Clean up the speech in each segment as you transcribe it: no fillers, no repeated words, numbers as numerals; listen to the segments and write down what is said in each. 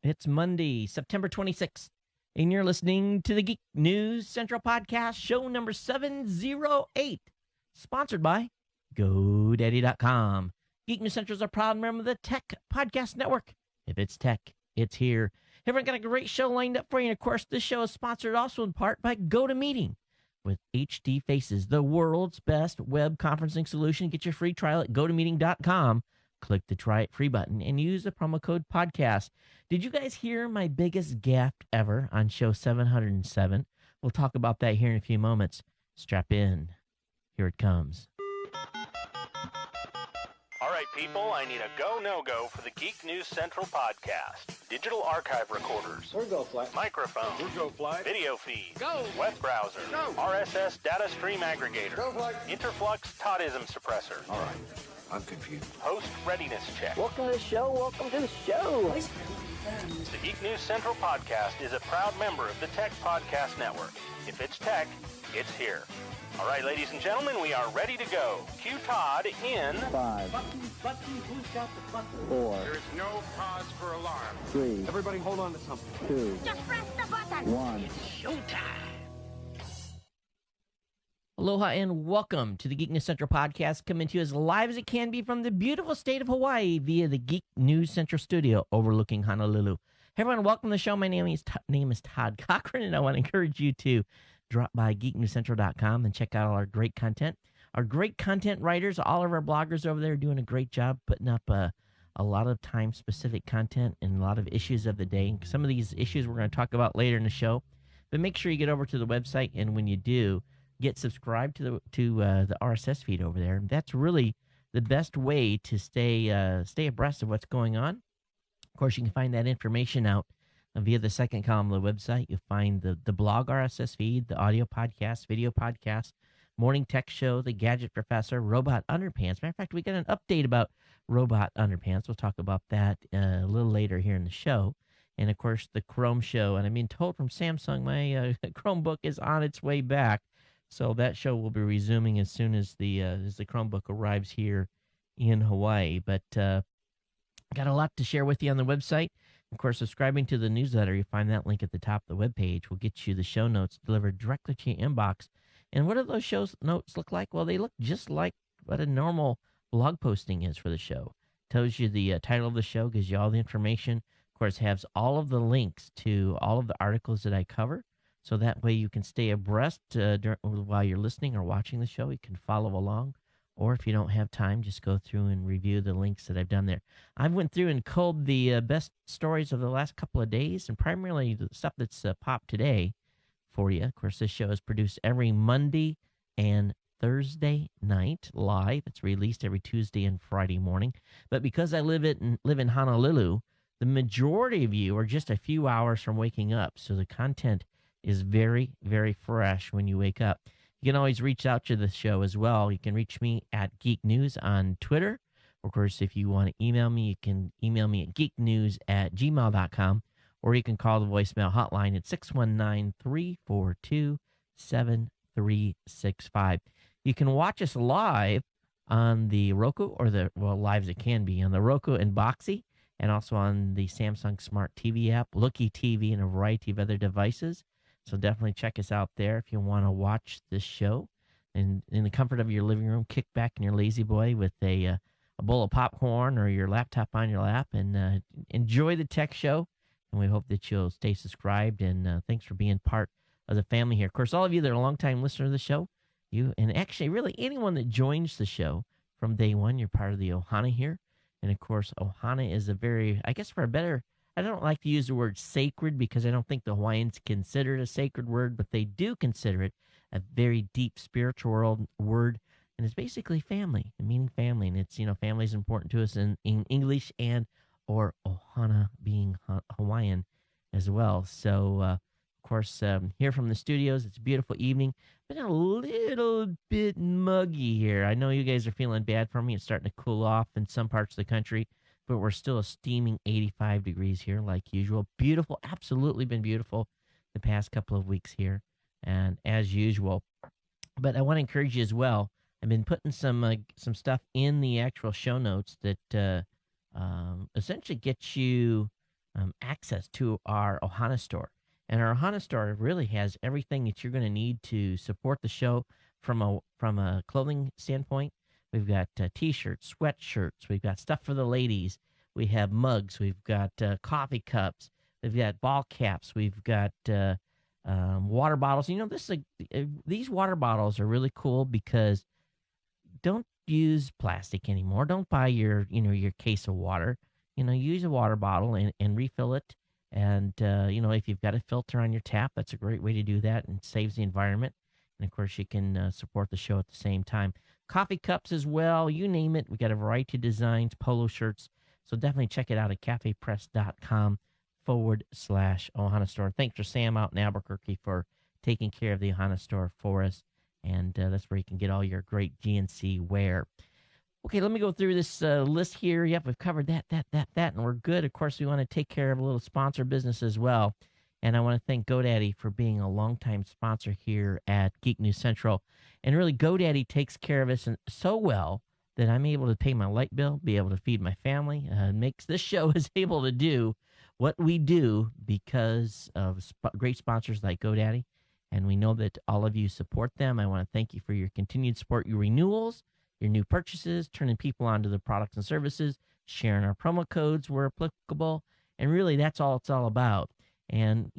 It's Monday, September 26th, and you're listening to the Geek News Central Podcast, show number 708, sponsored by GoDaddy.com. Geek News Central is a proud member of the Tech Podcast Network. If it's tech, it's here. Everyone got a great show lined up for you, and of course, this show is sponsored also in part by GoToMeeting. With HD Faces, the world's best web conferencing solution. Get your free trial at GoToMeeting.com. Click the Try It Free button and use the promo code podcast. Did you guys hear my biggest gaffe ever on show 707? We'll talk about that here in a few moments. Strap in. Here it comes. All right, people, I need a go, no-go for the Geek News Central podcast. Digital archive recorders. We're go fly. Microphones. We're go fly. Video feed. Go. Web browser. Go. RSS data stream aggregator. Go fly. Interflux Toddism suppressor. All right, I'm confused. Host readiness check. Welcome to the show. Welcome to the show. The Geek News Central podcast is a proud member of the Tech Podcast Network. If it's tech, it's here. All right, ladies and gentlemen, we are ready to go. Cue Todd in 5, Button, who's got the button? 4, There's no cause for alarm. 3, Everybody hold on to something. 2, Just press the button. 1. Aloha and welcome to the Geek News Central podcast, coming to you as live as it can be from the beautiful state of Hawaii via the Geek News Central studio overlooking Honolulu. Hey everyone, welcome to the show. My name is Todd Cochran, and I want to encourage you to drop by geeknewscentral.com and check out all our great content. Our great content writers, all of our bloggers over there are doing a great job putting up a lot of time-specific content and a lot of issues of the day. Some of these issues we're going to talk about later in the show, but make sure you get over to the website, and when you do, get subscribed to the RSS feed over there. That's really the best way to stay abreast of what's going on. Of course, you can find that information out via the second column of the website. You'll find the blog RSS feed, the audio podcast, video podcast, morning tech show, the Gadget Professor, Robot Underpants. Matter of fact, we got an update about Robot Underpants. We'll talk about that a little later here in the show. And, of course, the Chrome show. And I'm being told from Samsung my Chromebook is on its way back. So that show will be resuming as soon as the Chromebook arrives here in Hawaii. But got a lot to share with you on the website. Of course, subscribing to the newsletter, you find that link at the top of the webpage. Will get you the show notes delivered directly to your inbox. And what do those show notes look like? Well, they look just like what a normal blog posting is for the show. Tells you the title of the show, gives you all the information. Of course, has all of the links to all of the articles that I cover. So that way you can stay abreast while you're listening or watching the show. You can follow along. Or if you don't have time, just go through and review the links that I've done there. I went through and culled the best stories of the last couple of days, and primarily the stuff that's popped today for you. Of course, this show is produced every Monday and Thursday night live. It's released every Tuesday and Friday morning. But because I live in Honolulu, the majority of you are just a few hours from waking up. So the content is very, very fresh when you wake up. You can always reach out to the show as well. You can reach me at Geek News on Twitter. Of course, if you want to email me, you can email me at geeknews@gmail.com, or you can call the voicemail hotline at 619-342-7365. You can watch us live on the Roku, or live as it can be, on the Roku and Boxee, and also on the Samsung Smart TV app, Looky TV, and a variety of other devices. So definitely check us out there if you want to watch this show. And in the comfort of your living room, kick back in your lazy boy with a bowl of popcorn or your laptop on your lap and enjoy the tech show. And we hope that you'll stay subscribed. And thanks for being part of the family here. Of course, all of you that are longtime listeners of the show, and actually really anyone that joins the show from day one, you're part of the Ohana here. And of course, Ohana is a very, I guess for a better, I don't like to use the word sacred because I don't think the Hawaiians consider it a sacred word, but they do consider it a very deep spiritual word, and it's basically family, meaning family, and it's, family is important to us in English and or Ohana being Hawaiian as well. So, of course, here from the studios, it's a beautiful evening, but a little bit muggy here. I know you guys are feeling bad for me. It's starting to cool off in some parts of the country, but we're still a steaming 85 degrees here like usual. Beautiful, absolutely been beautiful the past couple of weeks here, and as usual. But I want to encourage you as well. I've been putting some stuff in the actual show notes that essentially gets you access to our Ohana store. And our Ohana store really has everything that you're going to need to support the show from a clothing standpoint. We've got T-shirts, sweatshirts. We've got stuff for the ladies. We have mugs. We've got coffee cups. We've got ball caps. We've got water bottles. These water bottles are really cool because don't use plastic anymore. Don't buy your case of water. Use a water bottle and refill it. And, if you've got a filter on your tap, that's a great way to do that and saves the environment. And, of course, you can support the show at the same time. Coffee cups as well. You name it. We got a variety of designs, polo shirts. So definitely check it out at cafepress.com/Ohana store. Thanks for Sam out in Albuquerque for taking care of the Ohana store for us. And that's where you can get all your great GNC wear. Okay, let me go through this list here. Yep, we've covered that, and we're good. Of course, we want to take care of a little sponsor business as well. And I want to thank GoDaddy for being a longtime sponsor here at Geek News Central. And really, GoDaddy takes care of us so well that I'm able to pay my light bill, be able to feed my family, makes this show is able to do what we do because of great sponsors like GoDaddy. And we know that all of you support them. I want to thank you for your continued support, your renewals, your new purchases, turning people onto the products and services, sharing our promo codes where applicable. And really, that's all it's all about. And,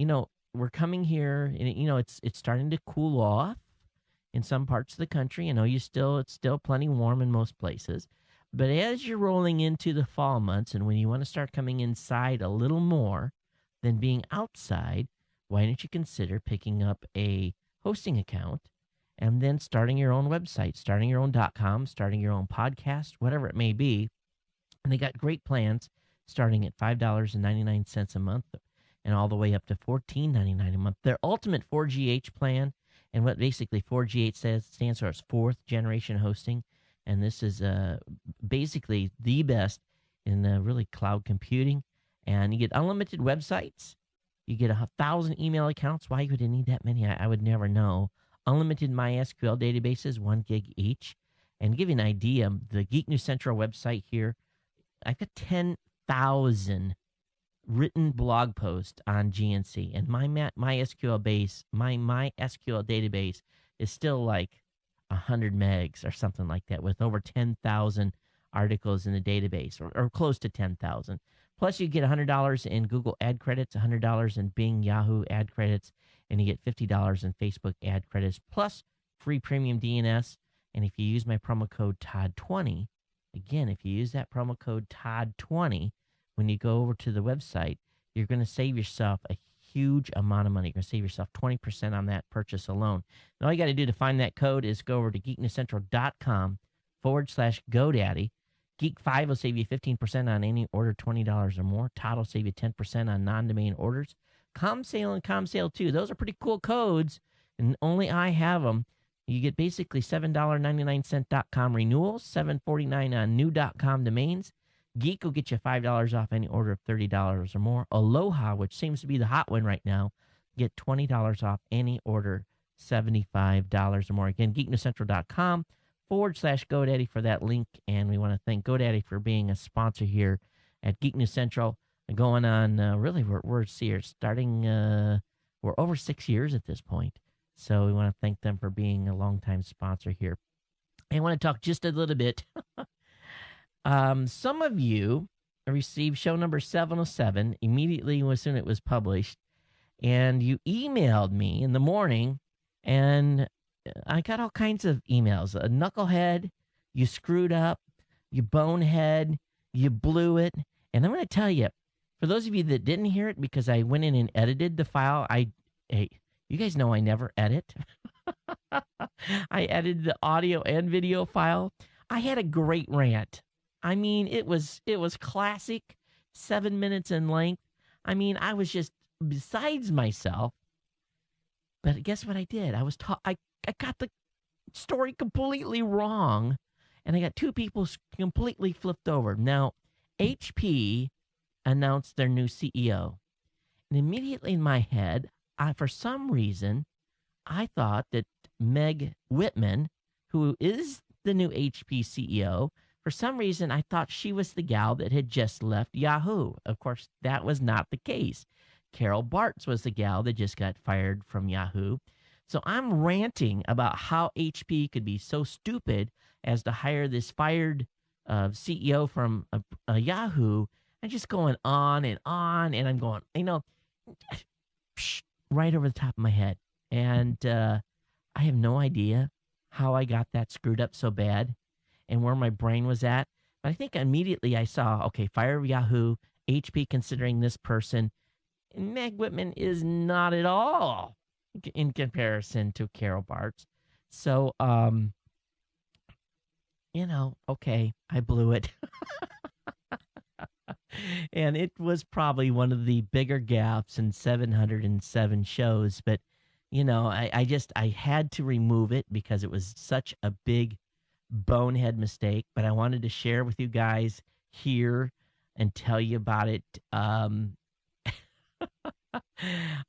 we're coming here, and, it's starting to cool off in some parts of the country. It's still plenty warm in most places. But as you're rolling into the fall months and when you want to start coming inside a little more than being outside, why don't you consider picking up a hosting account and then starting your own website, starting your own .com, starting your own podcast, whatever it may be. And they got great plans starting at $5.99 a month and all the way up to $14.99 a month. Their ultimate 4GH plan, and what basically 4GH stands for is fourth generation hosting. And this is basically the best in really cloud computing. And you get unlimited websites. You get 1,000 email accounts. Why would you need that many? I would never know. Unlimited MySQL databases, 1 gig each. And to give you an idea, the Geek News Central website here, I've got 10,000 written blog posts on GNC. And my MySQL database is still like 100 megs or something like that, with over 10,000 articles in the database, or close to 10,000. Plus, you get $100 in Google ad credits, $100 in Bing, Yahoo ad credits, and you get $50 in Facebook ad credits, plus free premium DNS. And if you use my promo code TOD20, again, if you use that promo code TOD20, when you go over to the website, you're going to save yourself a huge amount of money. You're going to save yourself 20% on that purchase alone. And all you got to do to find that code is go over to geeknewscentral.com/GoDaddy. Geek 5 will save you 15% on any order $20 or more. Todd will save you 10% on non-domain orders. ComSale and ComSale 2, those are pretty cool codes, and only I have them. You get basically $7.99 .com renewals, $7.49 on new .com domains. Geek will get you $5 off any order of $30 or more. Aloha, which seems to be the hot one right now, get $20 off any order $75 or more. Again, geeknewscentral.com/GoDaddy for that link. And we want to thank GoDaddy for being a sponsor here at Geek News Central. Going on, really, we're starting, we're over 6 years at this point. So we want to thank them for being a longtime sponsor here. I want to talk just a little bit. Some of you received show number 707 immediately as soon as it was published. And you emailed me in the morning, and I got all kinds of emails. A knucklehead, you screwed up, you bonehead, you blew it. And I'm going to tell you, for those of you that didn't hear it, because I went in and edited the file, hey, you guys know I never edit. I edited the audio and video file. I had a great rant. I mean, it was classic, 7 minutes in length. I mean, I was just besides myself. But guess what I did? I got the story completely wrong, and I got two people completely flipped over. Now, HP announced their new CEO, and immediately in my head, for some reason, I thought that Meg Whitman, who is the new HP CEO, For some reason, I thought she was the gal that had just left Yahoo. Of course, that was not the case. Carol Bartz was the gal that just got fired from Yahoo. So I'm ranting about how HP could be so stupid as to hire this fired CEO from Yahoo, and just going on, and I'm going, right over the top of my head. And I have no idea how I got that screwed up so bad and where my brain was at. But I think immediately I saw, okay, fire Yahoo, HP considering this person. And Meg Whitman is not at all in comparison to Carol Bartz. So, okay, I blew it. And it was probably one of the bigger gaps in 707 shows. But, I had to remove it because it was such a big bonehead mistake. But I wanted to share with you guys here and tell you about it. All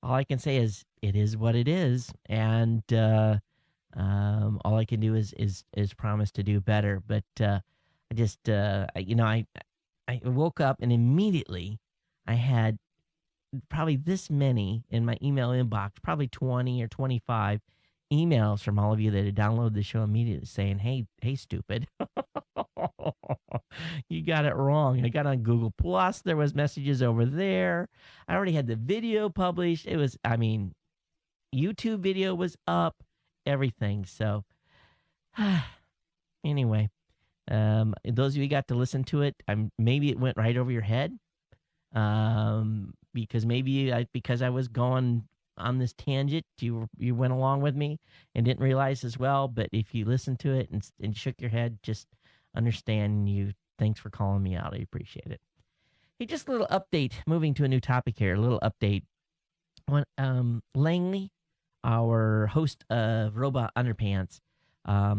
I can say is it is what it is. And all I can do is promise to do better. But I woke up and immediately I had probably this many in my email inbox, probably 20 or 25 emails from all of you that had downloaded the show immediately saying, hey, stupid, you got it wrong. I got on Google Plus. There was messages over there. I already had the video published. It was, YouTube video was up, everything. So anyway, those of you who got to listen to it, maybe it went right over your head, because because I was going on this tangent, you went along with me and didn't realize as well. But if you listened to it and shook your head, just understand you. Thanks for calling me out. I appreciate it. Hey, just a little update. Moving to a new topic here. A little update. Langley, our host of Robot Underpants,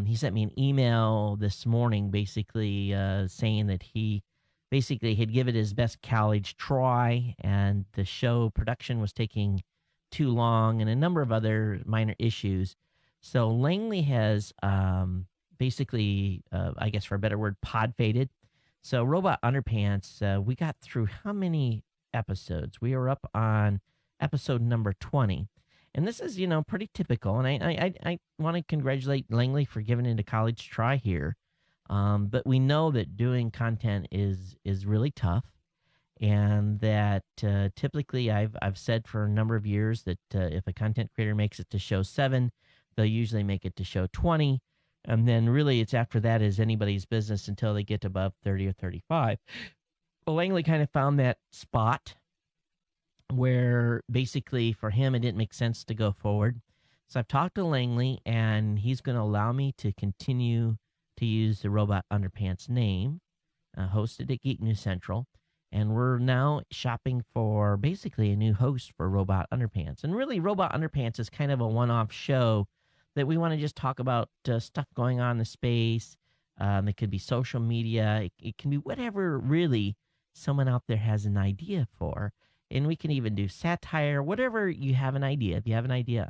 he sent me an email this morning basically saying that he basically had given it his best college try and the show production was taking too long and a number of other minor issues. So Langley has basically, I guess for a better word, pod faded. So Robot Underpants, we got through how many episodes? We were up on episode number 20. And this is, pretty typical. And I want to congratulate Langley for giving it a college try here. But we know that doing content is really tough. And that typically I've said for a number of years that if a content creator makes it to show 7, they'll usually make it to show 20. And then really it's after that is anybody's business until they get above 30 or 35. Well, Langley kind of found that spot where basically for him it didn't make sense to go forward. So I've talked to Langley, and he's going to allow me to continue to use the Robot Underpants name, hosted at Geek News Central. And we're now shopping for basically a new host for Robot Underpants. And really, Robot Underpants is kind of a one-off show that we want to just talk about stuff going on in the space. It could be social media. It can be whatever really someone out there has an idea for. And we can even do satire, whatever you have an idea. If you have an idea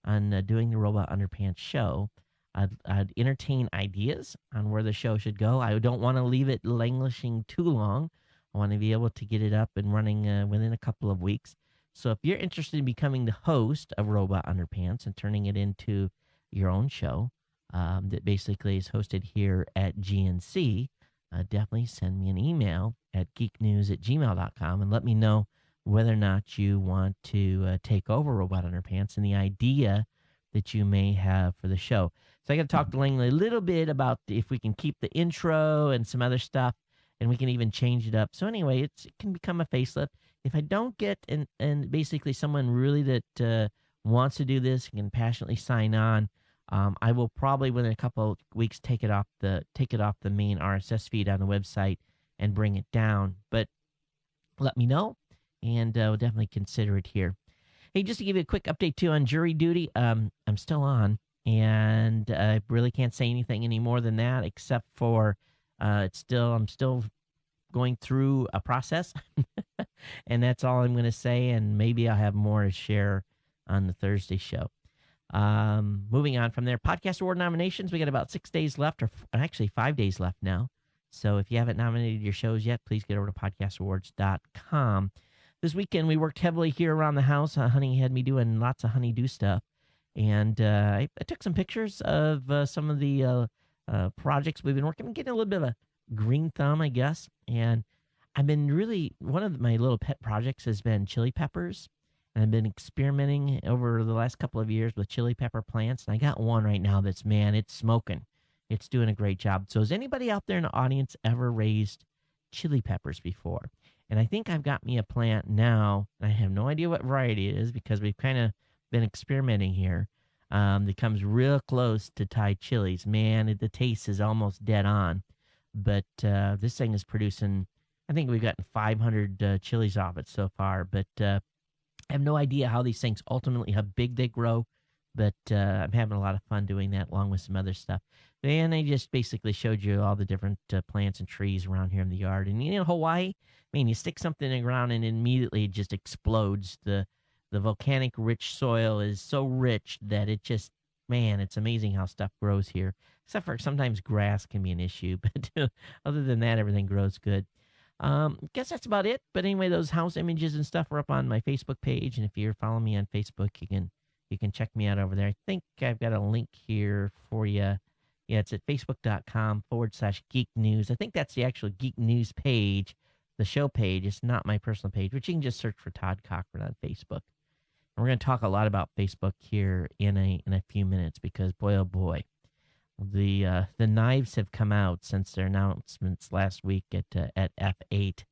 on doing the Robot Underpants show, I'd entertain ideas on where the show should go. I don't want to leave it languishing too long. I want to be able to get it up and running within a couple of weeks. So if you're interested in becoming the host of Robot Underpants and turning it into your own show that basically is hosted here at GNC, definitely send me an email at geeknews@gmail.com and let me know whether or not you want to take over Robot Underpants and the idea that you may have for the show. So I got to talk to Langley a little bit about if we can keep the intro and some other stuff, and we can even change it up. So anyway, it can become a facelift. If I don't get and basically someone really that wants to do this and can passionately sign on, I will probably within a couple of weeks take it off the main RSS feed on the website and bring it down. But let me know, and we'll definitely consider it here. Hey, just to give you a quick update too on jury duty, I'm still on, and I really can't say anything any more than that, except for I'm still going through a process, and that's all I'm going to say. And maybe I'll have more to share on the Thursday show. Moving on from there, podcast award nominations. We got about 6 days left, or actually 5 days left now. So if you haven't nominated your shows yet, please get over to podcastawards.com. This weekend, we worked heavily here around the house. Honey had me doing lots of honey-do stuff. And I took some pictures of some of the projects we've been working on, getting a little bit of a green thumb, I guess. And I've been really, one of my little pet projects has been chili peppers. And I've been experimenting over the last couple of years with chili pepper plants. And I got one right now that's, man, it's smoking. It's doing a great job. So has anybody out there in the audience ever raised chili peppers before? And I think I've got me a plant now, and I have no idea what variety it is because we've kind of been experimenting here. That comes real close to Thai chilies. Man, the taste is almost dead on. But this thing is producing, I think we've gotten 500 chilies off it so far. But I have no idea how these things ultimately, how big they grow. But I'm having a lot of fun doing that along with some other stuff. And I just basically showed you all the different plants and trees around here in the yard. And you know, Hawaii, I mean, you stick something in the ground and immediately it just explodes. The volcanic rich soil is so rich that it just, man, it's amazing how stuff grows here. Except for sometimes grass can be an issue. But other than that, everything grows good. Guess that's about it. But anyway, those house images and stuff are up on my Facebook page. And if you're following me on Facebook, you can check me out over there. I think I've got a link here for you. Yeah, it's at facebook.com/Geek News. I think that's the actual Geek News page, the show page. It's not my personal page, which you can just search for Todd Cochran on Facebook. And we're going to talk a lot about Facebook here in a few minutes because, boy, oh boy, the knives have come out since their announcements last week at F8.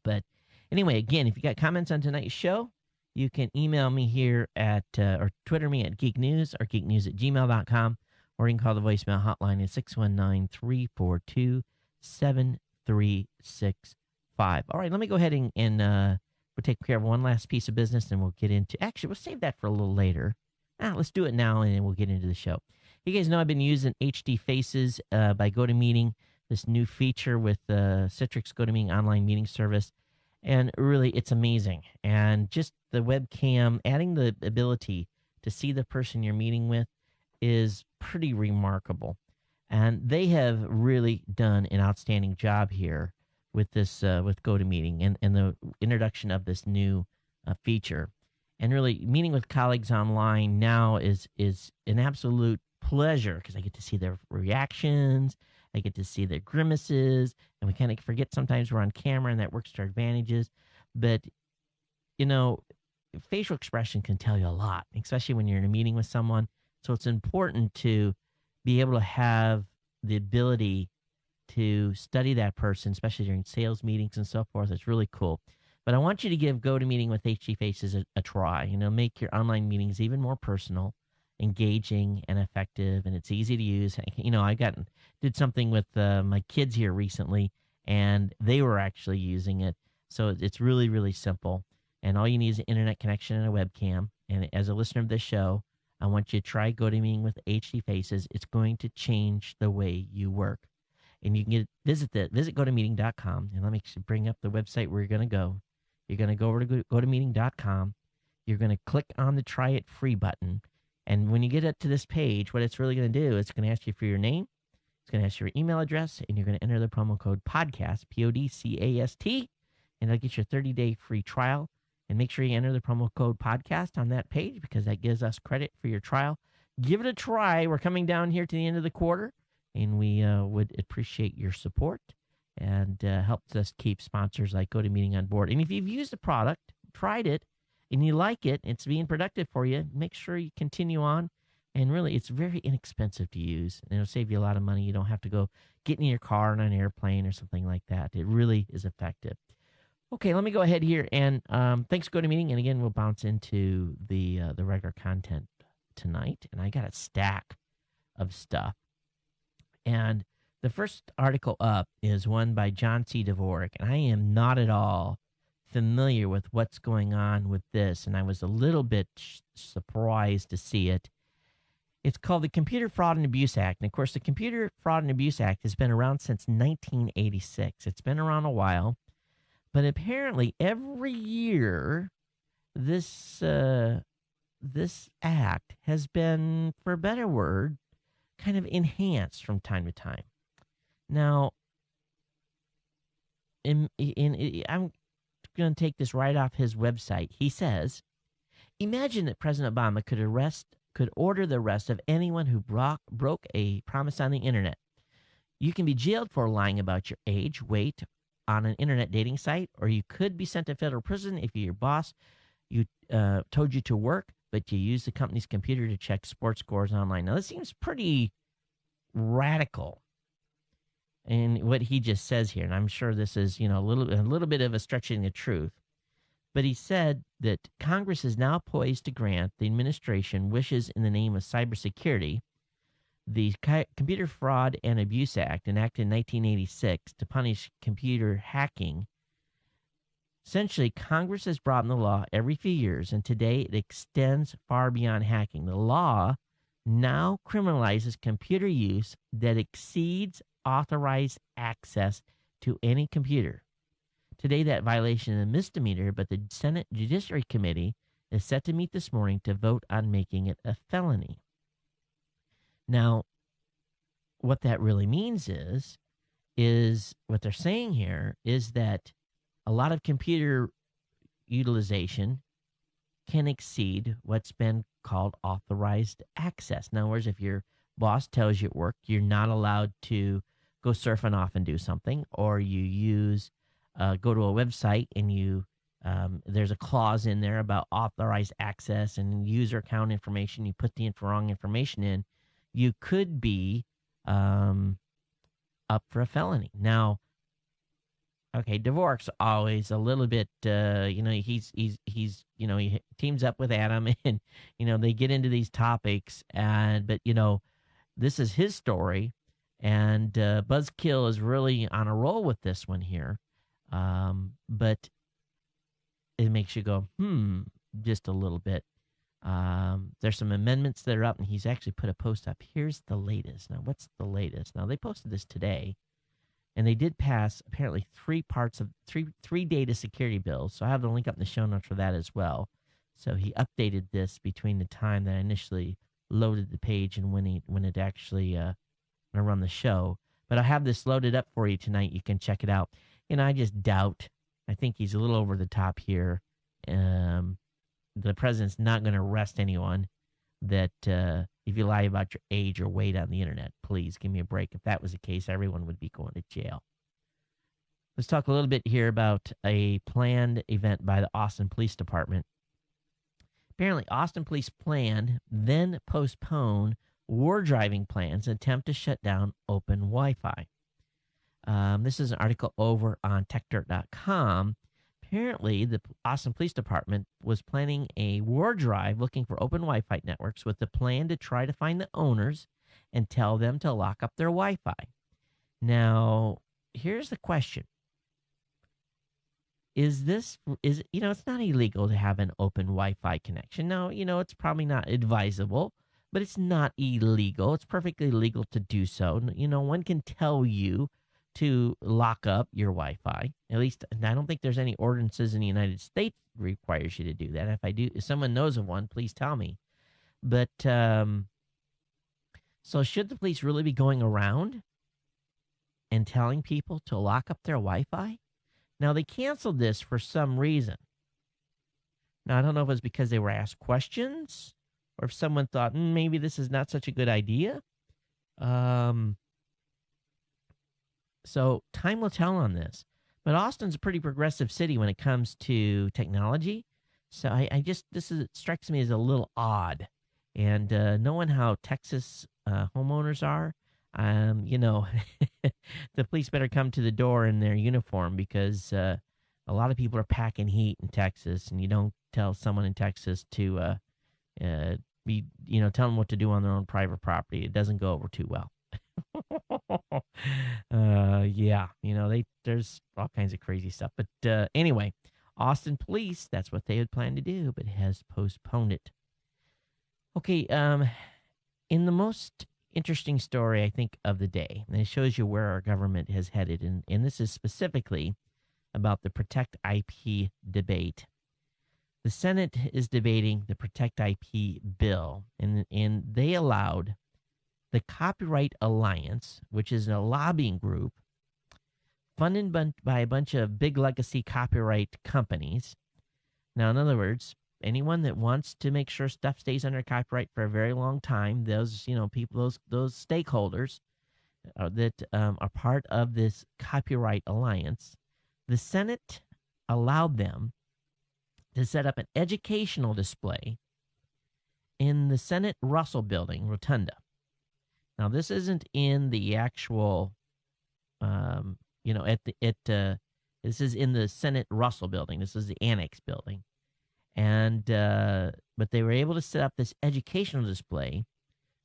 But anyway, again, if you got comments on tonight's show, you can email me here at, or Twitter me at Geek News or geeknews@gmail.com, or you can call the voicemail hotline at 619-342-7365. All right, let me go ahead and we'll take care of one last piece of business, and we'll get into, actually, we'll save that for a little later. Let's do it now, and then we'll get into the show. You guys know I've been using HD Faces by GoToMeeting, this new feature with Citrix GoToMeeting online meeting service. And really, it's amazing. And just the webcam, adding the ability to see the person you're meeting with is pretty remarkable. And they have really done an outstanding job here with this, with GoToMeeting and the introduction of this new feature. And really, meeting with colleagues online now is an absolute pleasure because I get to see their reactions. I get to see their grimaces, and we kind of forget sometimes we're on camera, and that works to our advantages. But, you know, facial expression can tell you a lot, especially when you're in a meeting with someone. So it's important to be able to have the ability to study that person, especially during sales meetings and so forth. It's really cool. But I want you to give GoToMeeting with HD Faces a try. You know, make your online meetings even more personal, engaging, and effective, and it's easy to use. You know, did something with my kids here recently, and they were actually using it. So it's really, really simple. And all you need is an internet connection and a webcam. And as a listener of this show, I want you to try GoToMeeting with HD Faces. It's going to change the way you work. And you can visit GoToMeeting.com. And let me bring up the website where you're going to go. You're going to go over to GoToMeeting.com. You're going to click on the Try It Free button. And when you get up to this page, what it's really going to do is it's going to ask you for your name. It's going to ask you your email address, and you're going to enter the promo code PODCAST, PODCAST, and it'll get you a 30-day free trial. And make sure you enter the promo code PODCAST on that page because that gives us credit for your trial. Give it a try. We're coming down here to the end of the quarter, and we would appreciate your support and helps us keep sponsors like GoToMeeting on board. And if you've used the product, tried it, and you like it, it's being productive for you, make sure you continue on. And really, it's very inexpensive to use. And it'll save you a lot of money. You don't have to go get in your car on an airplane or something like that. It really is effective. Okay, let me go ahead here. And thanks, GoToMeeting. And again, we'll bounce into the regular content tonight. And I got a stack of stuff. And the first article up is one by John C. Dvorak. And I am not at all familiar with what's going on with this, and I was a little bit surprised to see it. It's called the Computer Fraud and Abuse Act. And, of course, the Computer Fraud and Abuse Act has been around since 1986. It's been around a while. But apparently every year this act has been, for a better word, kind of enhanced from time to time. Now, I'm going to take this right off his website. He says, imagine that President Obama could order the arrest of anyone who broke a promise on the internet. You can be jailed for lying about your age, weight on an internet dating site, or you could be sent to federal prison if your boss told you to work, but you used the company's computer to check sports scores online. Now, this seems pretty radical in what he just says here, and I'm sure this is, a little bit of a stretching the truth. But he said that Congress is now poised to grant the administration wishes in the name of cybersecurity. The Computer Fraud and Abuse Act, enacted in 1986 to punish computer hacking. Essentially, Congress has brought in the law every few years, and today it extends far beyond hacking. The law now criminalizes computer use that exceeds authorized access to any computer. Today, that violation is a misdemeanor, but the Senate Judiciary Committee is set to meet this morning to vote on making it a felony. Now, what that really means is what they're saying here is that a lot of computer utilization can exceed what's been called authorized access. In other words, if your boss tells you at work you're not allowed to go surfing off and do something, or you go to a website and there's a clause in there about authorized access and user account information, you put the wrong information in, you could be up for a felony. Now, okay, Dvorak's always a little bit, he teams up with Adam, and they get into these topics, but this is his story, and Buzzkill is really on a roll with this one here, but it makes you go just a little bit. There's some amendments that are up, and he's actually put a post up. Here's the latest. Now, what's the latest? Now, they posted this today, and they did pass apparently three data security bills. So I have the link up in the show notes for that as well. So he updated this between the time that I initially loaded the page and when it actually going to run the show. But I have this loaded up for you tonight. You can check it out. And I just doubt. I think he's a little over the top here. The president's not going to arrest anyone that if you lie about your age or weight on the internet. Please give me a break. If that was the case, everyone would be going to jail. Let's talk a little bit here about a planned event by the Austin Police Department. Apparently, Austin Police planned, then postponed war driving plans and attempt to shut down open Wi-Fi. This is an article over on techdirt.com. Apparently, the Austin Police Department was planning a war drive looking for open Wi-Fi networks with the plan to try to find the owners and tell them to lock up their Wi-Fi. Now, here's the question. It's not illegal to have an open Wi-Fi connection. Now, it's probably not advisable, but it's not illegal. It's perfectly legal to do so. One can tell you to lock up your Wi-Fi. At least, I don't think there's any ordinances in the United States that requires you to do that. If someone knows of one, please tell me. But, so should the police really be going around and telling people to lock up their Wi-Fi? Now, they canceled this for some reason. Now, I don't know if it was because they were asked questions or if someone thought, maybe this is not such a good idea. So time will tell on this. But Austin's a pretty progressive city when it comes to technology. So this strikes me as a little odd. And knowing how Texas homeowners are, the police better come to the door in their uniform because a lot of people are packing heat in Texas, and you don't tell someone in Texas to tell them what to do on their own private property. It doesn't go over too well. There's all kinds of crazy stuff. But anyway, Austin Police, that's what they had planned to do, but has postponed it. Okay, in the most interesting story, I think, of the day, and it shows you where our government has headed, and this is specifically about the Protect IP debate. The Senate is debating the Protect IP bill, and they allowed the Copyright Alliance, which is a lobbying group, funded by a bunch of big legacy copyright companies. Now, in other words, anyone that wants to make sure stuff stays under copyright for a very long time, those people, those stakeholders that are part of this copyright alliance, the Senate allowed them to set up an educational display in the Senate Russell Building Rotunda. Now, this isn't in the actual, this is in the Senate Russell Building. This is the Annex Building. And but they were able to set up this educational display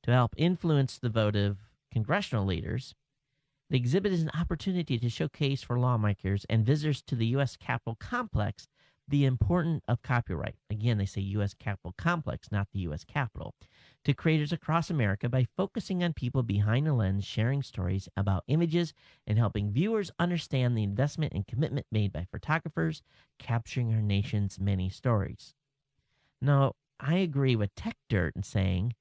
to help influence the vote of congressional leaders. The exhibit is an opportunity to showcase for lawmakers and visitors to the U.S. Capitol complex the importance of copyright. Again, they say U.S. Capitol complex, not the U.S. Capitol, to creators across America by focusing on people behind the lens, sharing stories about images, and helping viewers understand the investment and commitment made by photographers capturing our nation's many stories. Now, I agree with Tech Dirt in saying,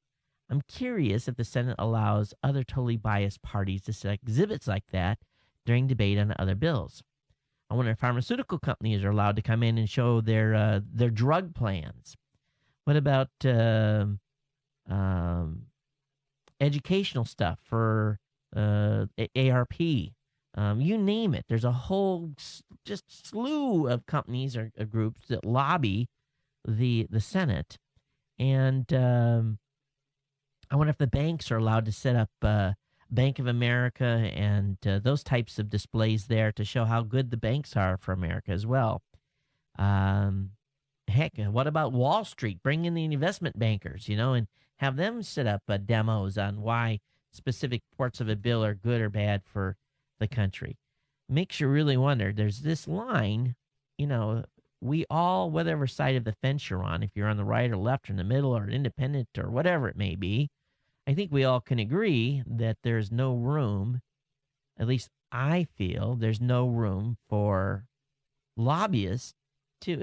I'm curious if the Senate allows other totally biased parties to set exhibits like that during debate on other bills. I wonder if pharmaceutical companies are allowed to come in and show their drug plans. What about educational stuff for ARP? You name it. There's a whole just slew of companies or groups that lobby the Senate. And I wonder if the banks are allowed to set up Bank of America and those types of displays there to show how good the banks are for America as well. Heck, what about Wall Street? Bring in the investment bankers, and have them set up demos on why specific parts of a bill are good or bad for the country. Makes you really wonder. There's this line, we all, whatever side of the fence you're on, if you're on the right or left or in the middle or independent or whatever it may be, I think we all can agree that there's no room, at least I feel, there's no room for lobbyists to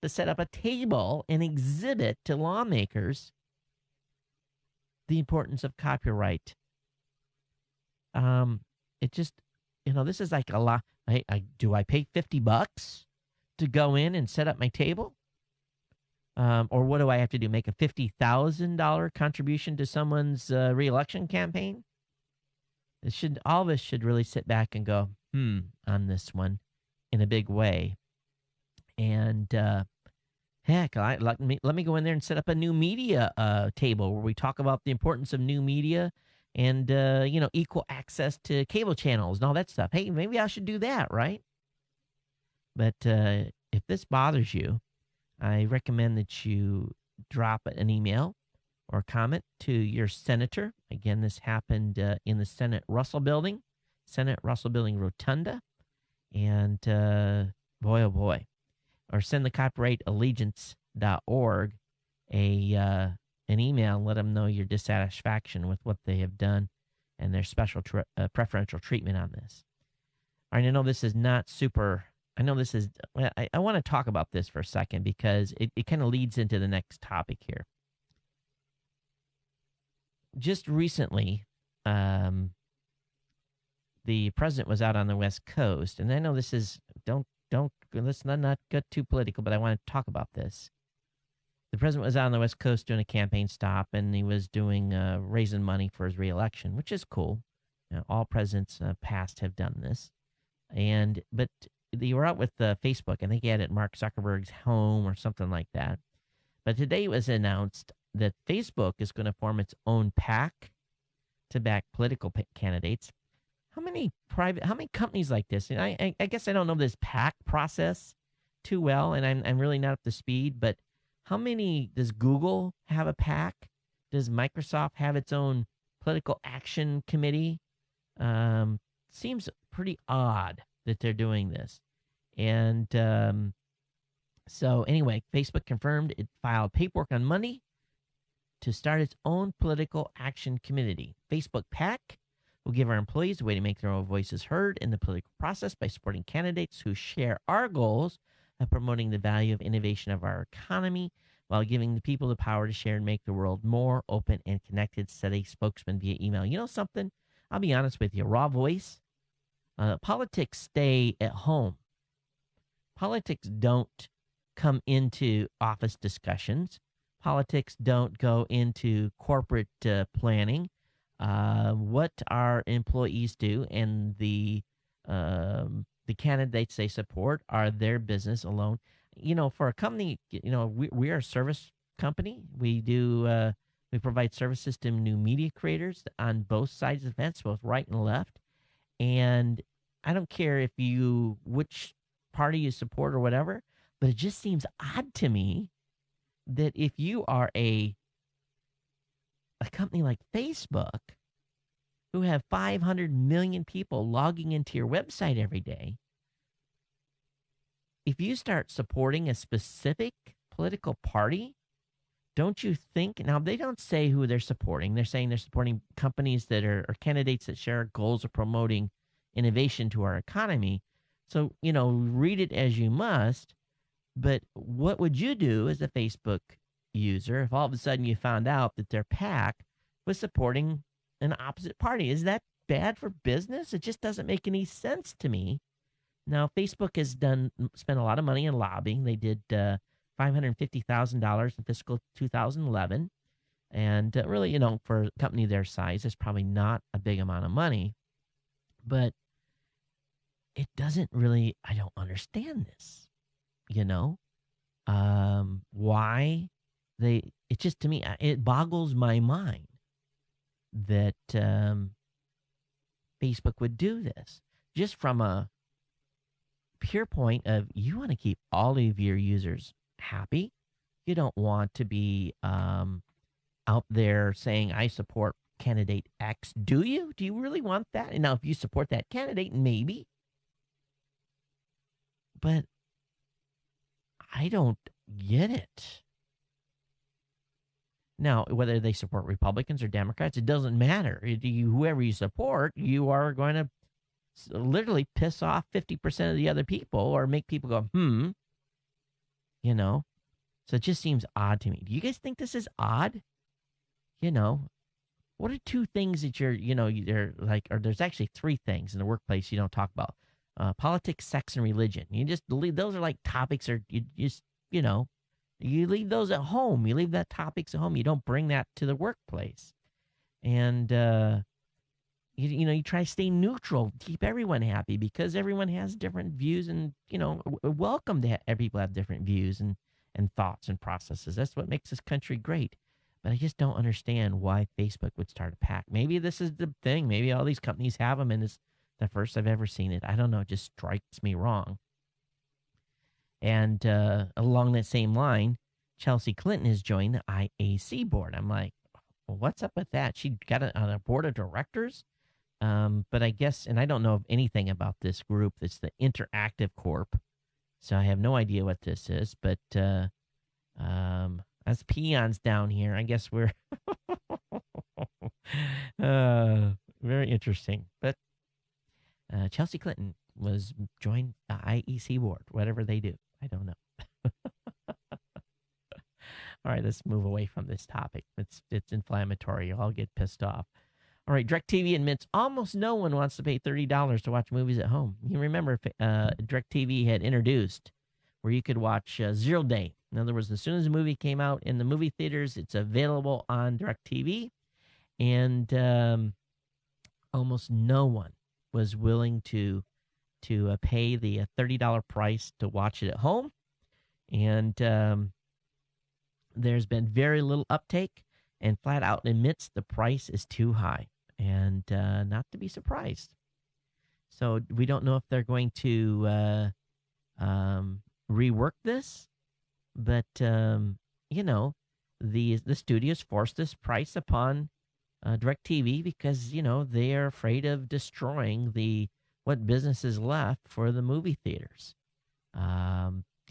set up a table and exhibit to lawmakers the importance of copyright. It just, this is like a lot. Do I pay $50 to go in and set up my table? Or what do I have to do? Make a $50,000 contribution to someone's reelection campaign? All of us should really sit back and go, on this one in a big way. And heck, let me go in there and set up a new media table where we talk about the importance of new media and equal access to cable channels and all that stuff. Hey, maybe I should do that, right? But if this bothers you, I recommend that you drop an email or comment to your senator. Again, this happened in the Senate Russell Building Rotunda. And boy, oh boy. Or send the copyrightallegiance.org an email and let them know your dissatisfaction with what they have done and their special preferential treatment on this. All right, I know this is not super... I know this is, I want to talk about this for a second because it kind of leads into the next topic here. Just recently, the president was out on the West Coast, and I know this is, let's not get too political, but I want to talk about this. The president was out on the West Coast doing a campaign stop, and he was doing, raising money for his reelection, which is cool. All presidents past have done this. But they were out with Facebook. I think he had it at Mark Zuckerberg's home or something like that. But today it was announced that Facebook is going to form its own PAC to back political candidates. How many companies like this? And I guess I don't know this PAC process too well, and I'm really not up to speed. But how many does Google have a PAC? Does Microsoft have its own political action committee? Seems pretty odd that they're doing this. And so anyway, Facebook confirmed it filed paperwork on Monday to start its own political action committee. Facebook PAC will give our employees a way to make their own voices heard in the political process by supporting candidates who share our goals of promoting the value of innovation of our economy while giving the people the power to share and make the world more open and connected, said a spokesman via email. You know something? I'll be honest with you. Raw voice, Politics stay at home. Politics don't come into office discussions. Politics don't go into corporate planning. What our employees do and the candidates they support are their business alone. For a company, we are a service company. We do we provide services to new media creators on both sides of the fence, both right and left. And I don't care which party you support or whatever, but it just seems odd to me that if you are a company like Facebook, who have 500 million people logging into your website every day, if you start supporting a specific political party, don't you think, now they don't say who they're supporting. They're saying they're supporting companies that are or candidates that share goals of promoting innovation to our economy. So, read it as you must. But what would you do as a Facebook user if all of a sudden you found out that their PAC was supporting an opposite party? Is that bad for business? It just doesn't make any sense to me. Now, Facebook has spent a lot of money in lobbying. They did $550,000 in fiscal 2011. And really, for a company their size, it's probably not a big amount of money. But it doesn't really, I don't understand this, why it just, to me, it boggles my mind that Facebook would do this just from a pure point of you want to keep all of your users happy. You don't want to be out there saying, I support candidate X. Do you? Do you really want that? And now if you support that candidate, maybe. But I don't get it. Now, whether they support Republicans or Democrats, it doesn't matter. Whoever you support, you are going to literally piss off 50% of the other people or make people go, So it just seems odd to me. Do you guys think this is odd? What are two things that they're like, or there's actually three things in the workplace you don't talk about. Politics, sex, and religion. You just leave those are like topics, or you just, you leave those at home. You leave that topics at home. You don't bring that to the workplace. And, you try to stay neutral, keep everyone happy because everyone has different views and, welcome to people have different views and thoughts and processes. That's what makes this country great. But I just don't understand why Facebook would start a PAC. Maybe this is the thing. Maybe all these companies have them and it's the first I've ever seen it. I don't know. It just strikes me wrong. And along that same line, Chelsea Clinton has joined the IAC board. I'm like, well, what's up with that? She got on a board of directors? But I guess, and I don't know anything about this group. It's the Interactive Corp. So I have no idea what this is. But as peons down here, I guess we're very interesting. But Chelsea Clinton was joined the IEC board, whatever they do. I don't know. All right, let's move away from this topic. It's inflammatory. You'll all get pissed off. All right, DirecTV admits almost no one wants to pay $30 to watch movies at home. You remember DirecTV had introduced where you could watch Zero Day. In other words, as soon as the movie came out in the movie theaters, it's available on DirecTV. And almost no one was willing to pay the $30 price to watch it at home. And there's been very little uptake, and flat out admits the price is too high, and not to be surprised. So we don't know if they're going to rework this, but the studios forced this price upon DirecTV because they are afraid of destroying what business is left for the movie theaters.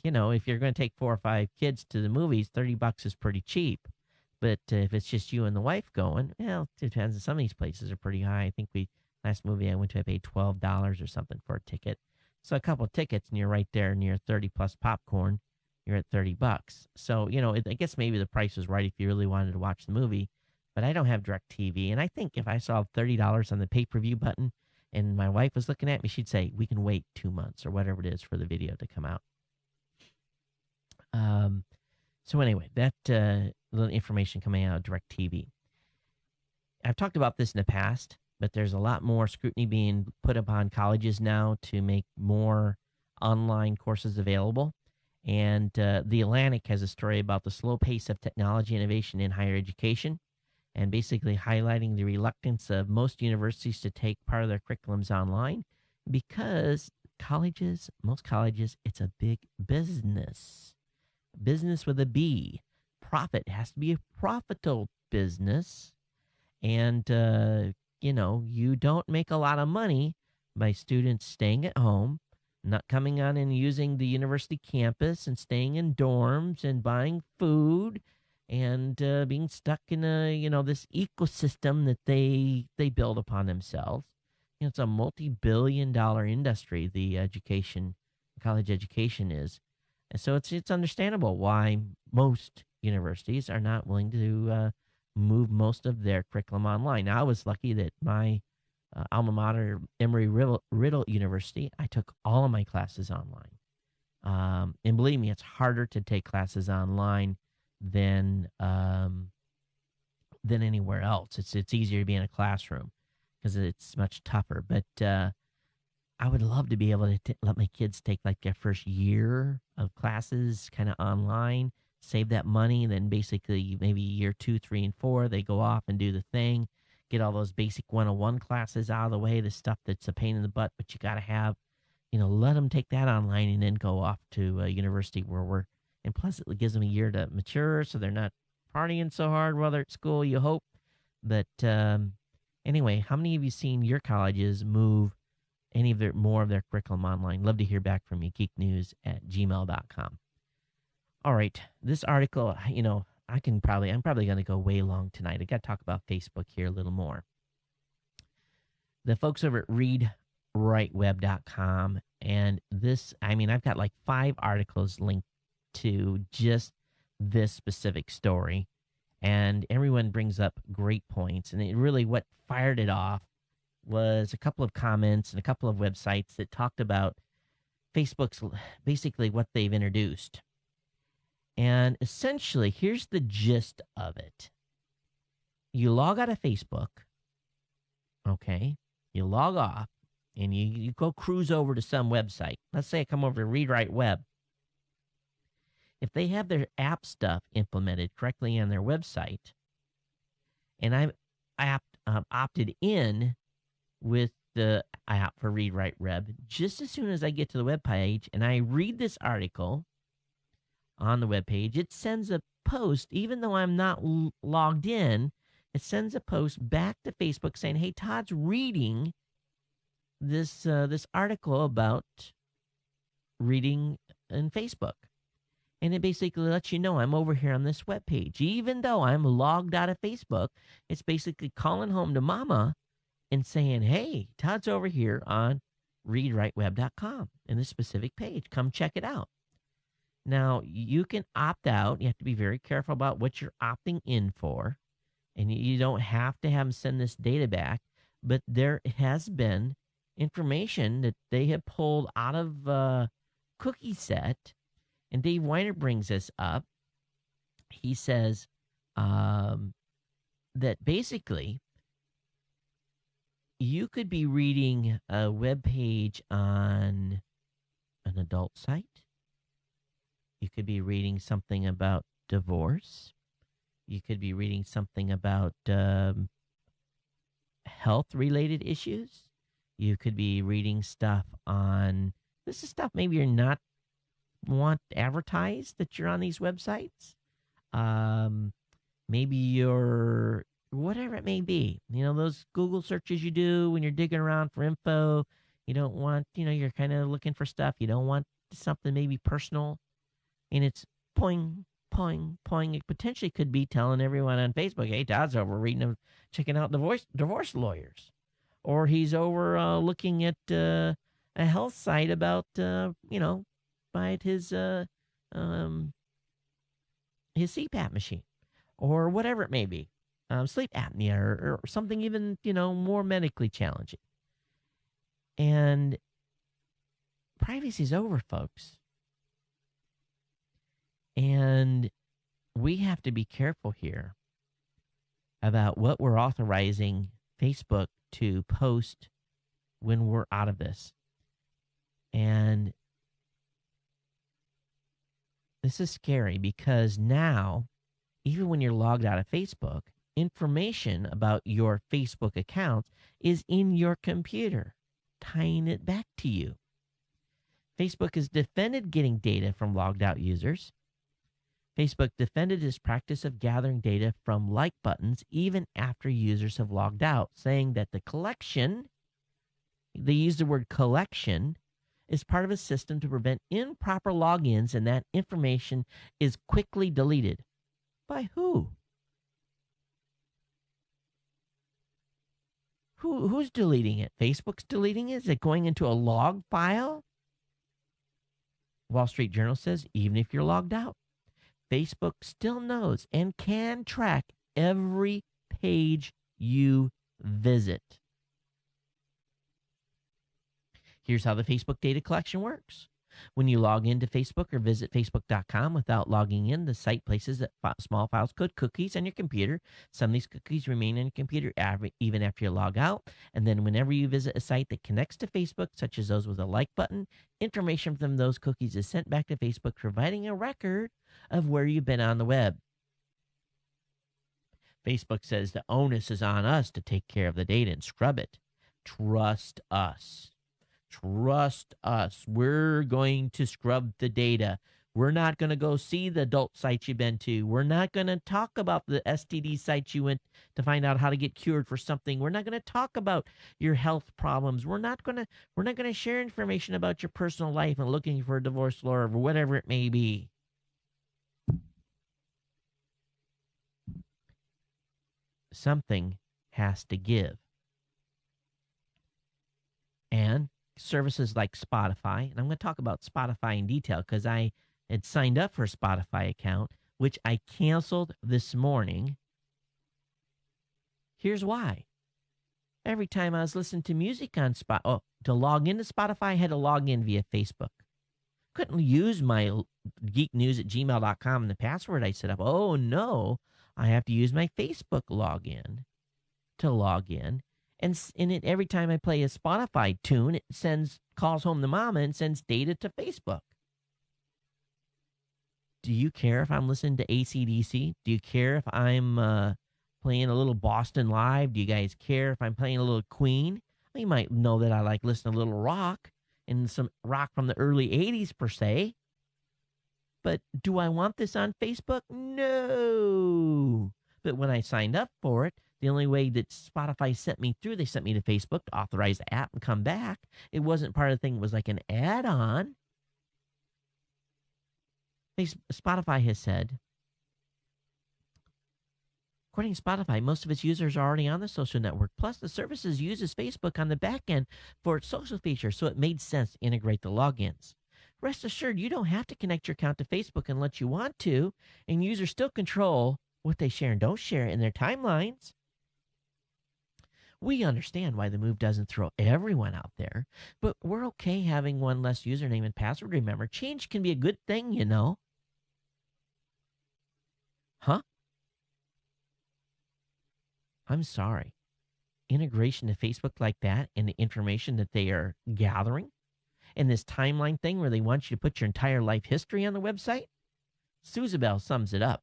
If you're going to take 4 or 5 kids to the movies, $30 is pretty cheap. But if it's just you and the wife going, well, it depends. Some of these places are pretty high. I think last movie I went to, I paid $12 or something for a ticket. So a couple of tickets and you're right there near 30 plus popcorn. You're at $30. So, I guess maybe the price was right if you really wanted to watch the movie. But I don't have DirecTV. And I think if I saw $30 on the pay-per-view button And my wife was looking at me. She'd say, we can wait 2 months or whatever it is for the video to come out. So anyway, that little information coming out of DirecTV. I've talked about this in the past, but there's a lot more scrutiny being put upon colleges now to make more online courses available. And The Atlantic has a story about the slow pace of technology innovation in higher education, and basically highlighting the reluctance of most universities to take part of their curriculums online because most colleges, it's a big business. Business with a B. Profit has to be a profitable business. And, you don't make a lot of money by students staying at home, not coming on and using the university campus and staying in dorms and buying food and being stuck in this ecosystem that they build upon themselves. It's a multi-billion-dollar industry, the college education is. And so it's understandable why most universities are not willing to move most of their curriculum online. Now, I was lucky that my alma mater, Emory-Riddle University, I took all of my classes online. And believe me, it's harder to take classes online than anywhere else. It's easier to be in a classroom because it's much tougher. But I would love to be able to let my kids take like their first year of classes kind of online, save that money, and then basically maybe year 2, 3, and 4, they go off and do the thing, get all those basic 101 classes out of the way, the stuff that's a pain in the butt, but you got to have, let them take that online and then go off to a university and plus it gives them a year to mature so they're not partying so hard while they're at school, you hope. But anyway, how many of you seen your colleges move more of their curriculum online? Love to hear back from you. geeknews@gmail.com. All right, this article, I'm probably going to go way long tonight. I got to talk about Facebook here a little more. The folks over at readwriteweb.com, and this, I've got like 5 articles linked to just this specific story, and everyone brings up great points. And what fired it off was a couple of comments and a couple of websites that talked about Facebook's basically what they've introduced. And essentially, here's the gist of it. You log out of Facebook, okay? You log off, and you go cruise over to some website. Let's say I come over to Read Write Web. If they have their app stuff implemented correctly on their website, and I opted in with the app for Read Write Web, just as soon as I get to the web page and I read this article on the web page, it sends a post, even though I'm not logged in, it sends a post back to Facebook saying, hey, Todd's reading this article about reading in Facebook. And it basically lets you know I'm over here on this web page. Even though I'm logged out of Facebook, it's basically calling home to mama and saying, hey, Todd's over here on readwriteweb.com in this specific page. Come check it out. Now, you can opt out. You have to be very careful about what you're opting in for. And you don't have to have them send this data back. But there has been information that they have pulled out of cookie set. And Dave Weiner brings this up. He says that basically you could be reading a web page on an adult site. You could be reading something about divorce. You could be reading something about health-related issues. You could be reading stuff on, this is stuff maybe you're not want advertised that you're on these websites. Maybe you're, whatever it may be, those Google searches you do when you're digging around for info. You don't want, you're kind of looking for stuff. You don't want something maybe personal. And it's poing, poing, poing. It potentially could be telling everyone on Facebook, hey, Todd's over reading, checking out divorce lawyers. Or he's over looking at a health site about, by his CPAP machine. Or whatever it may be. Sleep apnea or something even, more medically challenging. And privacy's over, folks. And we have to be careful here about what we're authorizing Facebook to post when we're out of this. And this is scary because now, even when you're logged out of Facebook, information about your Facebook accounts is in your computer, tying it back to you. Facebook has defended getting data from logged out users. Facebook defended its practice of gathering data from like buttons even after users have logged out, saying that the collection, they use the word collection, is part of a system to prevent improper logins, and that information is quickly deleted. By who? Who's deleting it? Facebook's deleting it? Is it going into a log file? Wall Street Journal says even if you're logged out, Facebook still knows and can track every page you visit. Here's how the Facebook data collection works. When you log into Facebook or visit Facebook.com without logging in, the site places small files called cookies on your computer. Some of these cookies remain on your computer even after you log out. And then whenever you visit a site that connects to Facebook, such as those with a like button, information from those cookies is sent back to Facebook, providing a record of where you've been on the web. Facebook says the onus is on us to take care of the data and scrub it. Trust us. Trust us. We're going to scrub the data. We're not going to go see the adult sites you've been to. We're not going to talk about the STD sites you went to find out how to get cured for something. We're not going to talk about your health problems. We're not going to share information about your personal life and looking for a divorce lawyer or whatever it may be. Something has to give. And services like Spotify, and I'm going to talk about Spotify in detail because I had signed up for a Spotify account, which I canceled this morning. Here's why. Every time I was listening to music on Spotify, to log into Spotify, I had to log in via Facebook. Couldn't use my geeknews@gmail.com and the password I set up. Oh, no. I have to use my Facebook login to log in. And in it, every time I play a Spotify tune, it calls home to mama and sends data to Facebook. Do you care if I'm listening to AC/DC? Do you care if I'm playing a little Boston Live? Do you guys care if I'm playing a little Queen? Well, you might know that I like listening to a little rock, and some rock from the early 80s per se. But do I want this on Facebook? No. But when I signed up for it, the only way that Spotify sent me through, they sent me to Facebook to authorize the app and come back. It wasn't part of the thing. It was like an add-on. Spotify has said, according to Spotify, most of its users are already on the social network. Plus, the services uses Facebook on the back end for its social features, so it made sense to integrate the logins. Rest assured, you don't have to connect your account to Facebook unless you want to, and users still control what they share and don't share in their timelines. We understand why the move doesn't throw everyone out there, but we're okay having one less username and password. Remember, change can be a good thing, you know. Huh? I'm sorry. Integration to Facebook like that and the information that they are gathering and this timeline thing where they want you to put your entire life history on the website? Suzabel sums it up.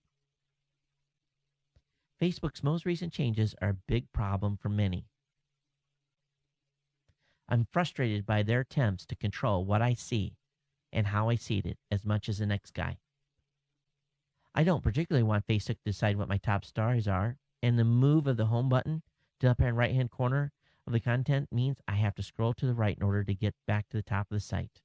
Facebook's most recent changes are a big problem for many. I'm frustrated by their attempts to control what I see and how I see it as much as the next guy. I don't particularly want Facebook to decide what my top stories are, and the move of the home button to the upper and right-hand corner of the content means I have to scroll to the right in order to get back to the top of the site.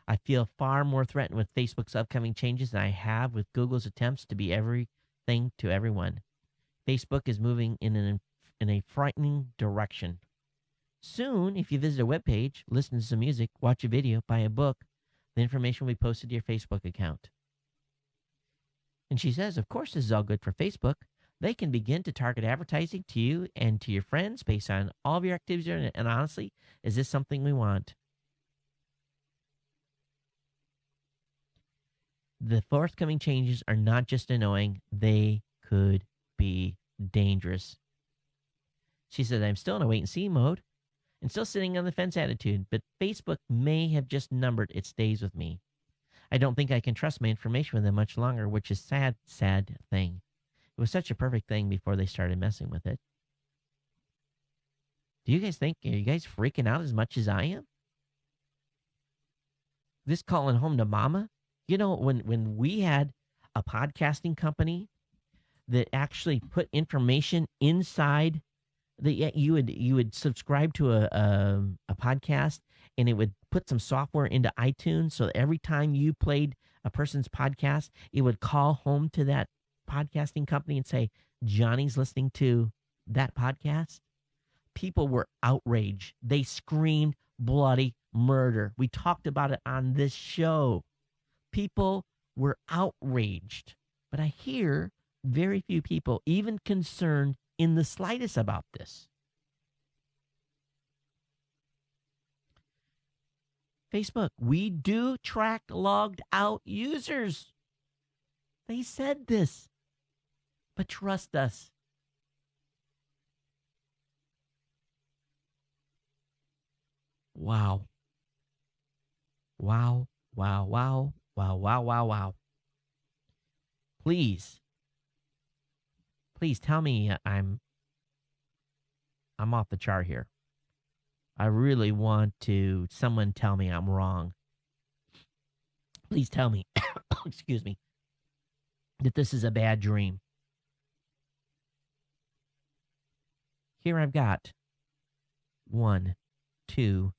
I feel far more threatened with Facebook's upcoming changes than I have with Google's attempts to be everything to everyone. Facebook is moving in a frightening direction. Soon, if you visit a webpage, listen to some music, watch a video, buy a book, the information will be posted to your Facebook account. And she says, of course, this is all good for Facebook. they can begin to target advertising to you and to your friends based on all of your activities. And honestly, is this something we want? The forthcoming changes are not just annoying, they could be dangerous. She said, I'm still in a wait-and-see mode and still sitting on the fence attitude, but Facebook may have just numbered its days with me. I don't think I can trust my information with them much longer, which is sad, sad thing. It was such a perfect thing before they started messing with it. Do you guys think, are you guys freaking out as much as I am? This calling home to mama? You know, when we had a podcasting company that actually put information inside that you would subscribe to a podcast, and it would put some software into iTunes, so that every time you played a person's podcast, it would call home to that podcasting company and say, Johnny's listening to that podcast. People were outraged. They screamed bloody murder. We talked about it on this show. People were outraged. But I hear very few people even concerned in the slightest about this. Facebook, we do track logged out users. They said this. But trust us. Wow. Wow, wow, wow, wow, wow, wow, wow. Please tell me I'm off the chart here. I really want someone tell me I'm wrong. Please tell me, excuse me, that this is a bad dream. Here I've got 1, 2,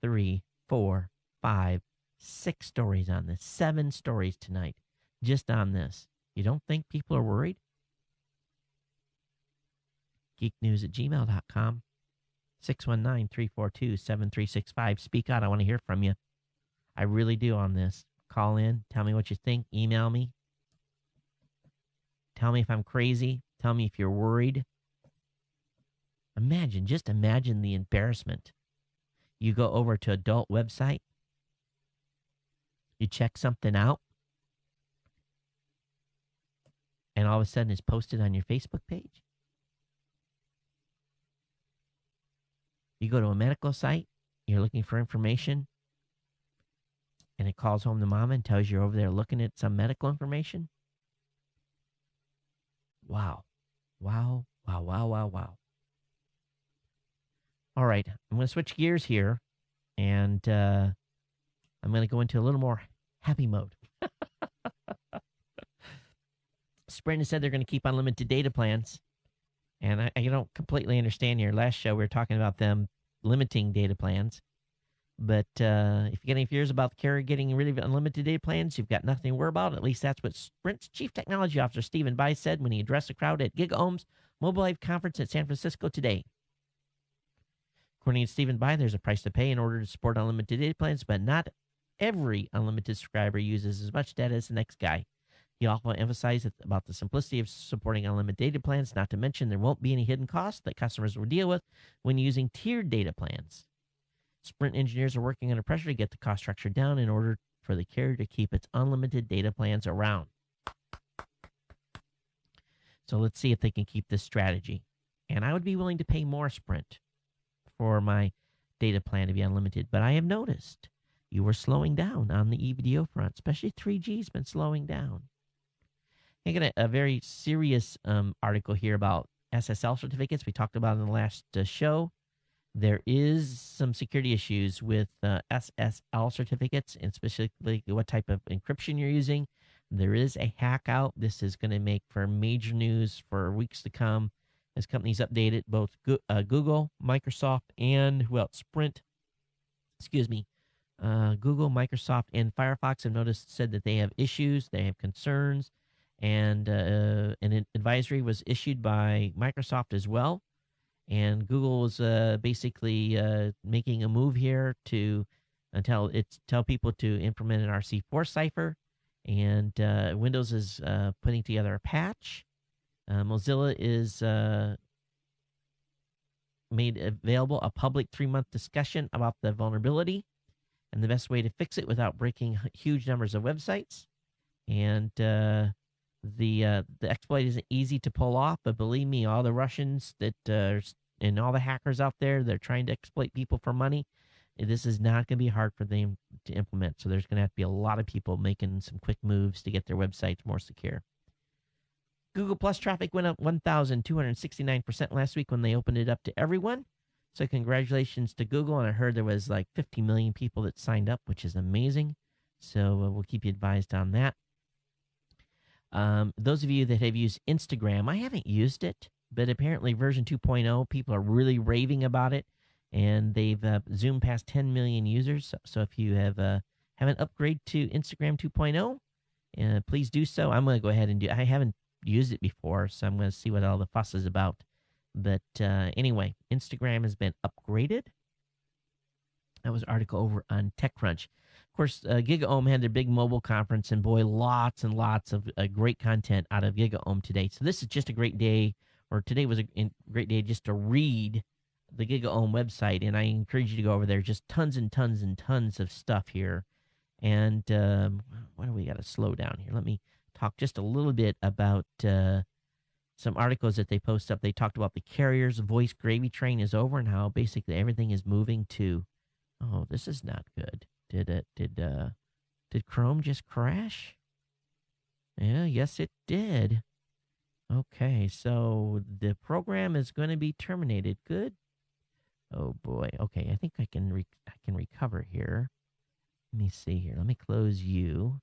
3, 4, 5, 6 stories on this. 7 stories tonight just on this. You don't think people are worried? geeknews@gmail.com. 619-342-7365. Speak out. I want to hear from you. I really do on this. Call in. Tell me what you think. Email me. Tell me if I'm crazy. Tell me if you're worried. Just imagine the embarrassment. You go over to adult website. You check something out. And all of a sudden it's posted on your Facebook page. You go to a medical site, you're looking for information, and it calls home to mama and tells you you're over there looking at some medical information. Wow. Wow, wow, wow, wow, wow. All right, I'm going to switch gears here, and I'm going to go into a little more happy mode. Sprint has said they're going to keep unlimited data plans. And I don't completely understand your last show. We were talking about them limiting data plans. But if you get any fears about the carrier getting rid of unlimited data plans, you've got nothing to worry about. At least that's what Sprint's Chief Technology Officer Stephen Bai said when he addressed the crowd at GigaOM's Mobile Life Conference at San Francisco today. According to Stephen Bai, there's a price to pay in order to support unlimited data plans, but not every unlimited subscriber uses as much data as the next guy. He also emphasized about the simplicity of supporting unlimited data plans, not to mention there won't be any hidden costs that customers will deal with when using tiered data plans. Sprint engineers are working under pressure to get the cost structure down in order for the carrier to keep its unlimited data plans around. So let's see if they can keep this strategy. And I would be willing to pay more, Sprint, for my data plan to be unlimited. But I have noticed you were slowing down on the EVDO front, especially 3G's been slowing down. I got a very serious article here about SSL certificates. We talked about in the last show. There is some security issues with SSL certificates, and specifically what type of encryption you're using. There is a hack out. This is going to make for major news for weeks to come as companies update it. Both Google, Microsoft, and Sprint. Google, Microsoft, and Firefox have said that they have issues. They have concerns. And an advisory was issued by Microsoft as well. And Google is basically making a move here to tell people to implement an RC4 cipher. And Windows is putting together a patch. Mozilla is made available a public 3-month discussion about the vulnerability and the best way to fix it without breaking huge numbers of websites. And the exploit isn't easy to pull off, but believe me, all the Russians and all the hackers out there, they're trying to exploit people for money. This is not going to be hard for them to implement. So there's going to have to be a lot of people making some quick moves to get their websites more secure. Google Plus traffic went up 1,269% last week when they opened it up to everyone. So congratulations to Google. And I heard there was like 50 million people that signed up, which is amazing. So we'll keep you advised on that. Those of you that have used Instagram, I haven't used it, but apparently version 2.0, people are really raving about it. And they've zoomed past 10 million users. So if you have an upgrade to Instagram 2.0, please do so. I'm going to go ahead and I haven't used it before, so I'm going to see what all the fuss is about. But anyway, Instagram has been upgraded. That was an article over on TechCrunch. Of course, GigaOM had their big mobile conference, and boy, lots and lots of great content out of GigaOM today. So this is just a great day, or today was a great day just to read the GigaOM website, and I encourage you to go over there. Just tons and tons and tons of stuff here. And what do we got to slow down here? Let me talk just a little bit about some articles that they post up. They talked about the carrier's voice gravy train is over and how basically everything is moving to, oh, this is not good. Did Chrome just crash? Yeah, yes it did. Okay, so the program is going to be terminated. Good. Oh boy. Okay, I think I can recover here. Let me see here. Let me close you.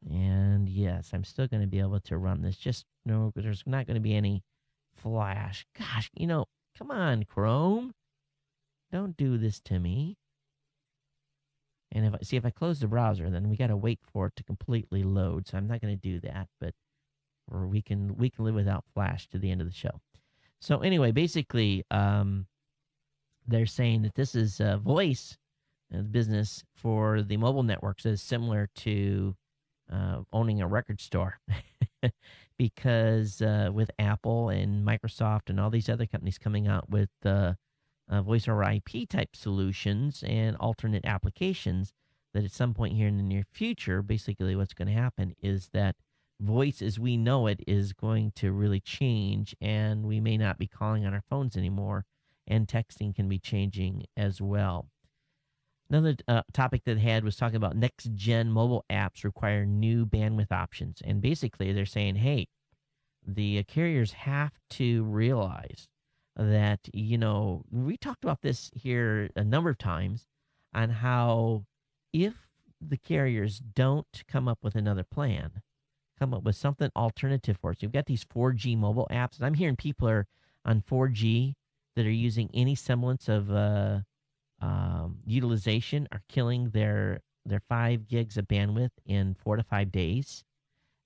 And yes, I'm still going to be able to run this. Just no, there's not going to be any flash. Gosh, come on, Chrome. Don't do this to me. And if I close the browser, then we got to wait for it to completely load. So I'm not going to do that, or we can live without flash to the end of the show. So anyway, basically, they're saying that this is voice business for the mobile networks is similar to owning a record store, because with Apple and Microsoft and all these other companies coming out with voice over IP type solutions and alternate applications, that at some point here in the near future, basically what's going to happen is that voice as we know it is going to really change, and we may not be calling on our phones anymore, and texting can be changing as well. Another topic that they had was talking about next-gen mobile apps require new bandwidth options. And basically they're saying, hey, the carriers have to realize that, we talked about this here a number of times on how if the carriers don't come up with another plan, come up with something alternative for us. You've got these 4G mobile apps, and I'm hearing people are on 4G that are using any semblance of utilization are killing their 5 gigs of bandwidth in 4 to 5 days.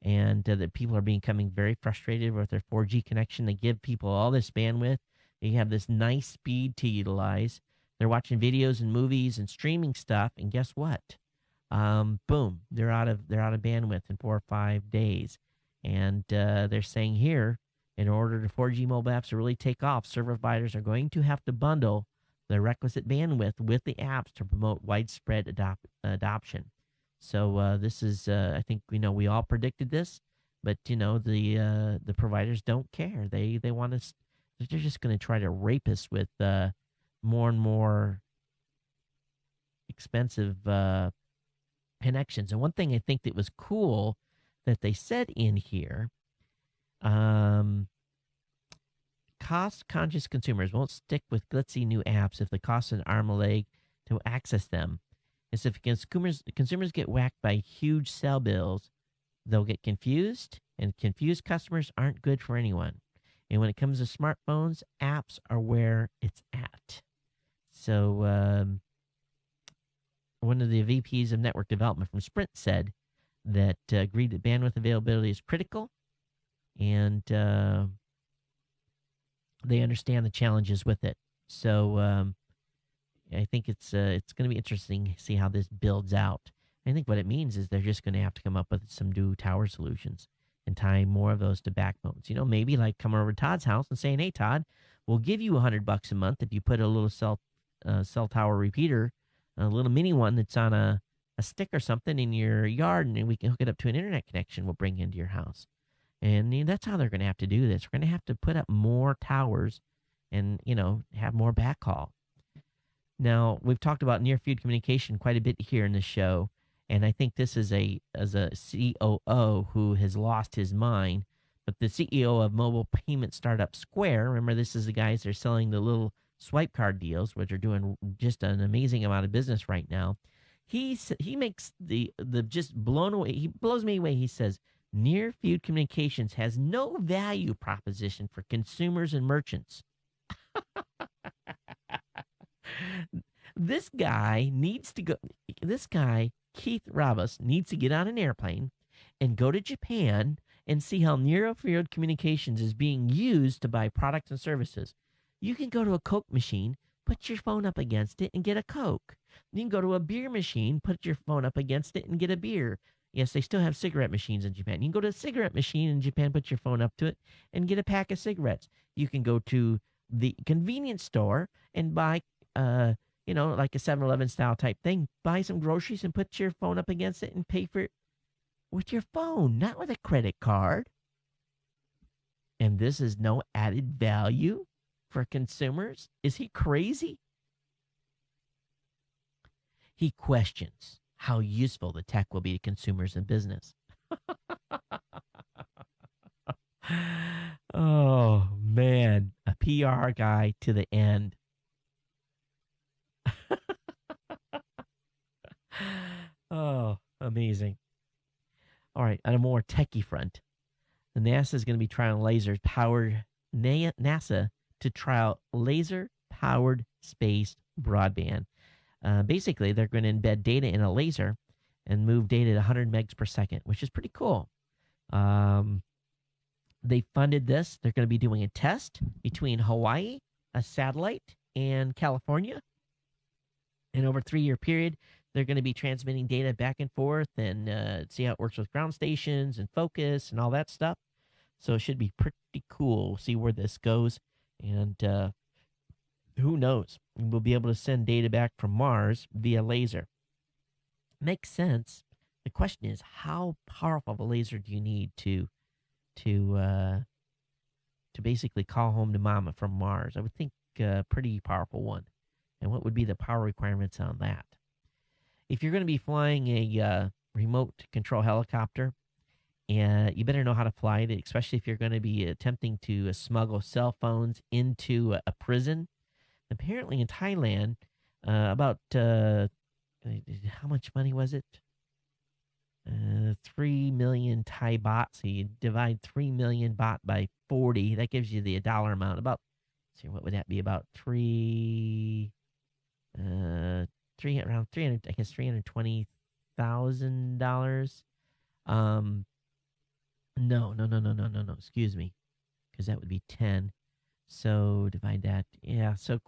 And that people are becoming very frustrated with their 4G connection. They give people all this bandwidth. They have this nice speed to utilize. They're watching videos and movies and streaming stuff. And guess what? Boom, they're out of bandwidth in 4 or 5 days. And they're saying here, in order to 4G mobile apps to really take off, service providers are going to have to bundle the requisite bandwidth with the apps to promote widespread adoption. So this is, I think, we all predicted this, but the providers don't care. They want us. They're just going to try to rape us with more and more expensive connections. And one thing I think that was cool that they said in here. Cost-conscious consumers won't stick with glitzy new apps if the cost an arm and a leg to access them. As if consumers get whacked by huge cell bills, they'll get confused, and confused customers aren't good for anyone. And when it comes to smartphones, apps are where it's at. So one of the VPs of network development from Sprint said that agreed that bandwidth availability is critical, and they understand the challenges with it. So I think it's going to be interesting to see how this builds out. I think what it means is they're just going to have to come up with some new tower solutions and tie more of those to backbones. Maybe like coming over to Todd's house and saying, "Hey, Todd, we'll give you $100 a month if you put a little cell tower repeater, a little mini one that's on a stick or something in your yard, and we can hook it up to an internet connection we'll bring into your house." And that's how they're going to have to do this. We're going to have to put up more towers and, have more backhaul. Now, we've talked about near-field communication quite a bit here in the show, and I think this is as a COO who has lost his mind. But the CEO of mobile payment startup Square, remember this is the guys that are selling the little swipe card deals, which are doing just an amazing amount of business right now. He makes the just blown away. He blows me away. He says, near field communications has no value proposition for consumers and merchants. This guy, Keith Rabas, needs to get on an airplane and go to Japan and see how near field communications is being used to buy products and services. You can go to a Coke machine, put your phone up against it and get a Coke. You can go to a beer machine, put your phone up against it and get a beer. Yes, they still have cigarette machines in Japan. You can go to a cigarette machine in Japan, put your phone up to it, and get a pack of cigarettes. You can go to the convenience store and buy, like a 7-Eleven style type thing. Buy some groceries and put your phone up against it and pay for it with your phone, not with a credit card. And this is no added value for consumers? Is he crazy? He questions how useful the tech will be to consumers and business. Oh, man. A PR guy to the end. Oh, amazing. All right, on a more techie front, the NASA is going to be trialing NASA to trial laser-powered space broadband. Basically, they're going to embed data in a laser and move data at 100 megs per second, which is pretty cool. They funded this. They're going to be doing a test between Hawaii, a satellite, and California. And over a 3-year period, they're going to be transmitting data back and forth and see how it works with ground stations and focus and all that stuff. So it should be pretty cool. We'll see where this goes. And who knows? We'll be able to send data back from Mars via laser. Makes sense. The question is, how powerful of a laser do you need to basically call home to mama from Mars? I would think a pretty powerful one. And what would be the power requirements on that? If you're going to be flying a remote control helicopter, you better know how to fly it, especially if you're going to be attempting to smuggle cell phones into a prison. Apparently in Thailand, about how much money was it? 3 million Thai baht. So you divide 3 million baht by 40. That gives you the dollar amount. About, let's see, what would that be? About around 300, I guess $320,000. No. Excuse me, because that would be 10. So divide that. Yeah. So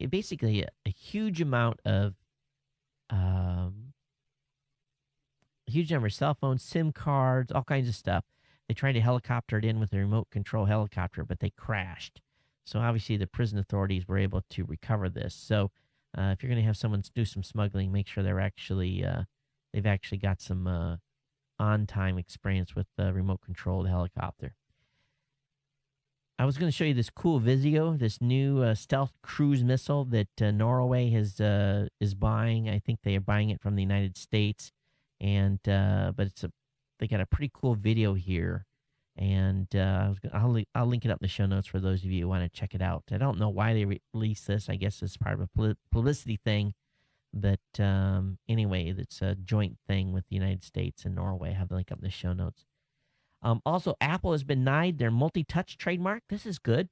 basically a huge amount of, huge number of cell phones, SIM cards, all kinds of stuff. They tried to helicopter it in with a remote control helicopter, but they crashed. So obviously the prison authorities were able to recover this. So if you're going to have someone do some smuggling, make sure they've actually got some on-time experience with the remote controlled helicopter. I was going to show you this cool video, this new stealth cruise missile that Norway is buying. I think they are buying it from the United States, and but they got a pretty cool video here, and I'll link it up in the show notes for those of you who want to check it out. I don't know why they released this. I guess it's part of a publicity thing, but anyway, it's a joint thing with the United States and Norway. I have the link up in the show notes. Also, Apple has been denied their multi-touch trademark. This is good.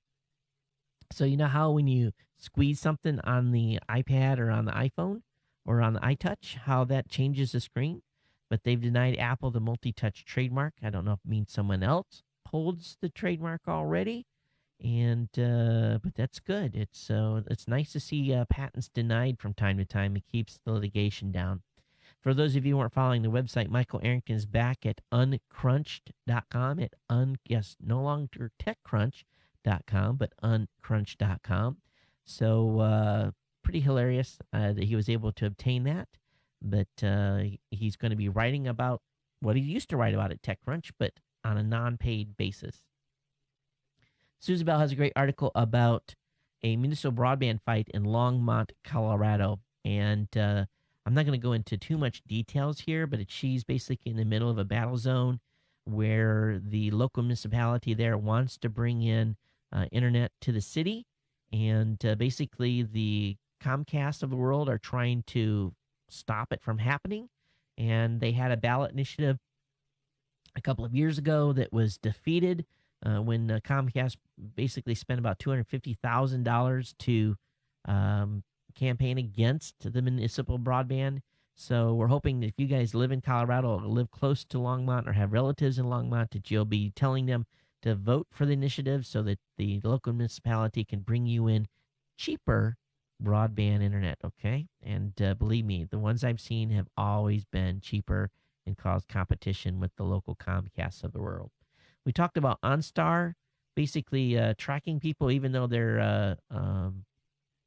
So you know how when you squeeze something on the iPad or on the iPhone or on the iTouch, how that changes the screen? But they've denied Apple the multi-touch trademark. I don't know if it means someone else holds the trademark already, and but that's good. It's nice to see patents denied from time to time. It keeps the litigation down. For those of you who aren't following the website, Michael Arrington is back at uncrunched.com. Yes, no longer techcrunch.com, but uncrunched.com. So pretty hilarious that he was able to obtain that. But he's going to be writing about what he used to write about at TechCrunch, but on a non-paid basis. Susan Bell has a great article about a municipal broadband fight in Longmont, Colorado. And I'm not going to go into too much details here, but she's basically in the middle of a battle zone where the local municipality there wants to bring in internet to the city. And basically the Comcast of the world are trying to stop it from happening. And they had a ballot initiative a couple of years ago that was defeated when Comcast basically spent about $250,000 to campaign against the municipal broadband. So we're hoping that if you guys live in Colorado or live close to Longmont or have relatives in Longmont, that you'll be telling them to vote for the initiative so that the local municipality can bring you in cheaper broadband internet, okay? And believe me, the ones I've seen have always been cheaper and caused competition with the local Comcasts of the world. We talked about OnStar, basically tracking people even though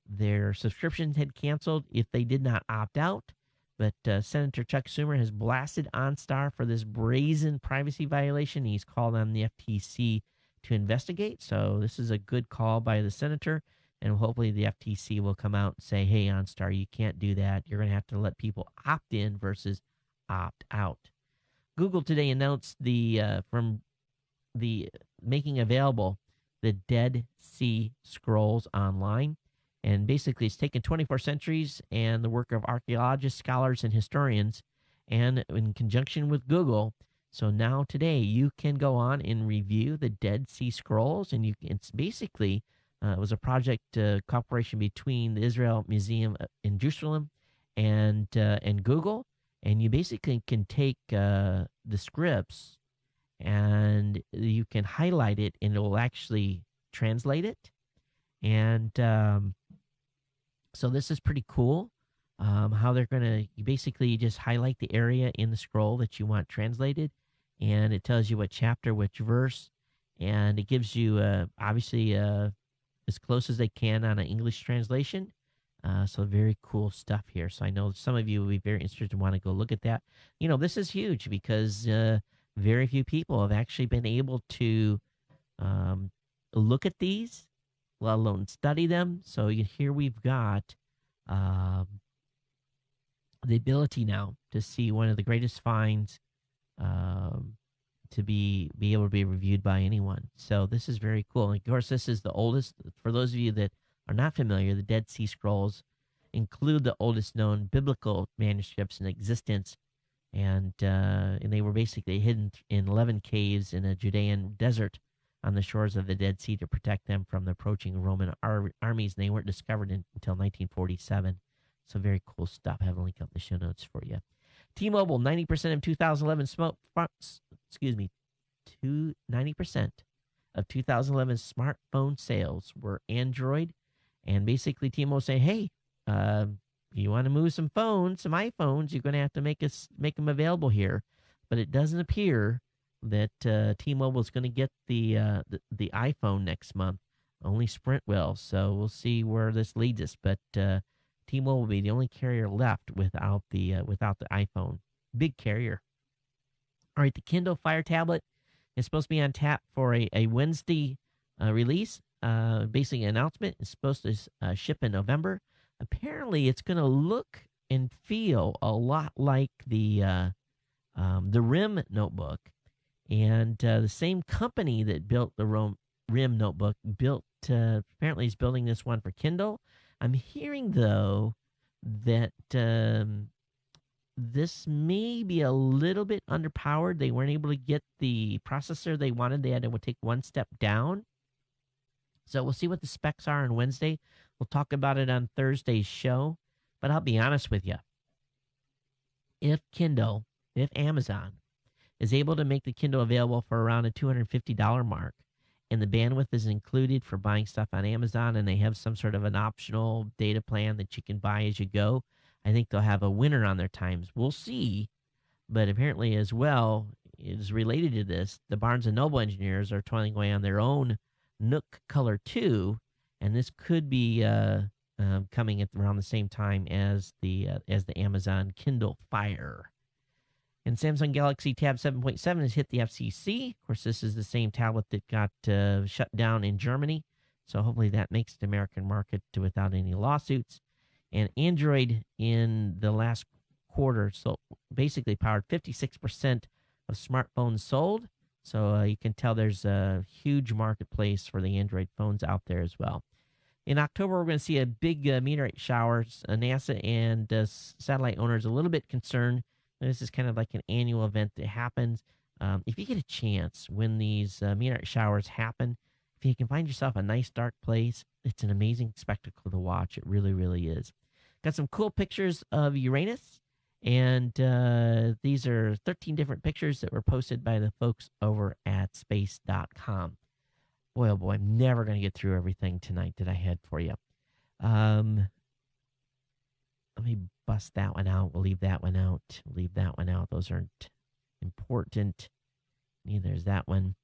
their subscriptions had canceled if they did not opt out. But Senator Chuck Schumer has blasted OnStar for this brazen privacy violation. He's called on the FTC to investigate. So this is a good call by the senator. And hopefully the FTC will come out and say, hey, OnStar, you can't do that. You're going to have to let people opt in versus opt out. Google today announced from the making available the Dead Sea Scrolls online. And basically, it's taken 24 centuries and the work of archaeologists, scholars, and historians, and in conjunction with Google. So now today, you can go on and review the Dead Sea Scrolls, and it's basically it was a project cooperation between the Israel Museum in Jerusalem and Google, and you basically can take the scripts and you can highlight it, and it will actually translate it. And so this is pretty cool, how they're going to basically just highlight the area in the scroll that you want translated, and it tells you what chapter, which verse, and it gives you, obviously, as close as they can on an English translation. So very cool stuff here. So I know some of you will be very interested and want to go look at that. You know, this is huge because very few people have actually been able to look at these, let alone study them. So here we've got the ability now to see one of the greatest finds to be able to be reviewed by anyone. So this is very cool. And of course, this is the oldest. For those of you that are not familiar, the Dead Sea Scrolls include the oldest known biblical manuscripts in existence. And they were basically hidden in 11 caves in a Judean desert on the shores of the Dead Sea to protect them from the approaching Roman armies, and they weren't discovered until 1947. So very cool stuff. I have a link up in the show notes for you. T-Mobile, 90% of 2011 90% of 2011 smartphone sales were Android, and basically T-Mobile saying, hey, you want to move some phones, some iPhones, you're going to have to make them available here. But it doesn't appear that T-Mobile is going to get the iPhone next month. Only Sprint will. So we'll see where this leads us. But T-Mobile will be the only carrier left without the iPhone. Big carrier. All right, the Kindle Fire tablet is supposed to be on tap for a Wednesday release. Basically, an announcement. It's supposed to ship in November. Apparently, it's going to look and feel a lot like the RIM notebook. And the same company that built the RIM notebook apparently is building this one for Kindle. I'm hearing, though, that this may be a little bit underpowered. They weren't able to get the processor they wanted. They had to take one step down. So we'll see what the specs are on Wednesday. We'll talk about it on Thursday's show. But I'll be honest with you. If Amazon is able to make the Kindle available for around a $250 mark, and the bandwidth is included for buying stuff on Amazon, and they have some sort of an optional data plan that you can buy as you go, I think they'll have a winner on their times. We'll see. But apparently, as well, is related to this, the Barnes & Noble engineers are toiling away on their own Nook Color 2, and this could be coming at around the same time as the Amazon Kindle Fire. And Samsung Galaxy Tab 7.7 has hit the FCC. Of course, this is the same tablet that got shut down in Germany, so hopefully that makes the American market without any lawsuits. And Android in the last quarter, so basically powered 56% of smartphones sold. So you can tell there's a huge marketplace for the Android phones out there as well. In October, we're going to see a big meteorite showers. NASA and satellite owners a little bit concerned. This is kind of like an annual event that happens. If you get a chance when these meteorite showers happen, if you can find yourself a nice dark place, it's an amazing spectacle to watch. It really, really is. Got some cool pictures of Uranus, and these are 13 different pictures that were posted by the folks over at space.com. Boy, oh boy, I'm never going to get through everything tonight that I had for you. Let me bust that one out. We'll leave that one out. Leave that one out. Those aren't important. Neither is that one.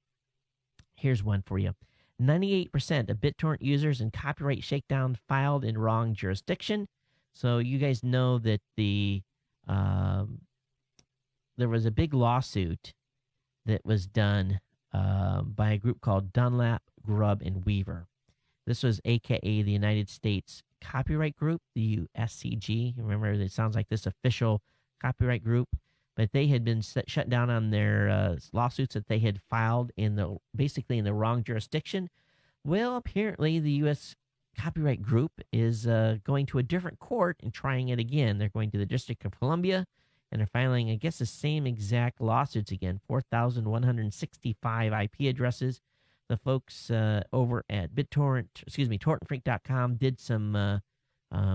Here's one for you. 98% of BitTorrent users in copyright shakedown filed in wrong jurisdiction. So you guys know that there was a big lawsuit that was done by a group called Dunlap, Grubb, and Weaver. This was AKA the United States Copyright Group, the USCG. Remember, it sounds like this official copyright group, but they had been shut down on their lawsuits that they had filed basically in the wrong jurisdiction. Well, apparently the U.S. Copyright Group is going to a different court and trying it again. They're going to the District of Columbia, and they're filing, I guess, the same exact lawsuits again, 4,165 IP addresses. The folks over at torrentfreak.com did some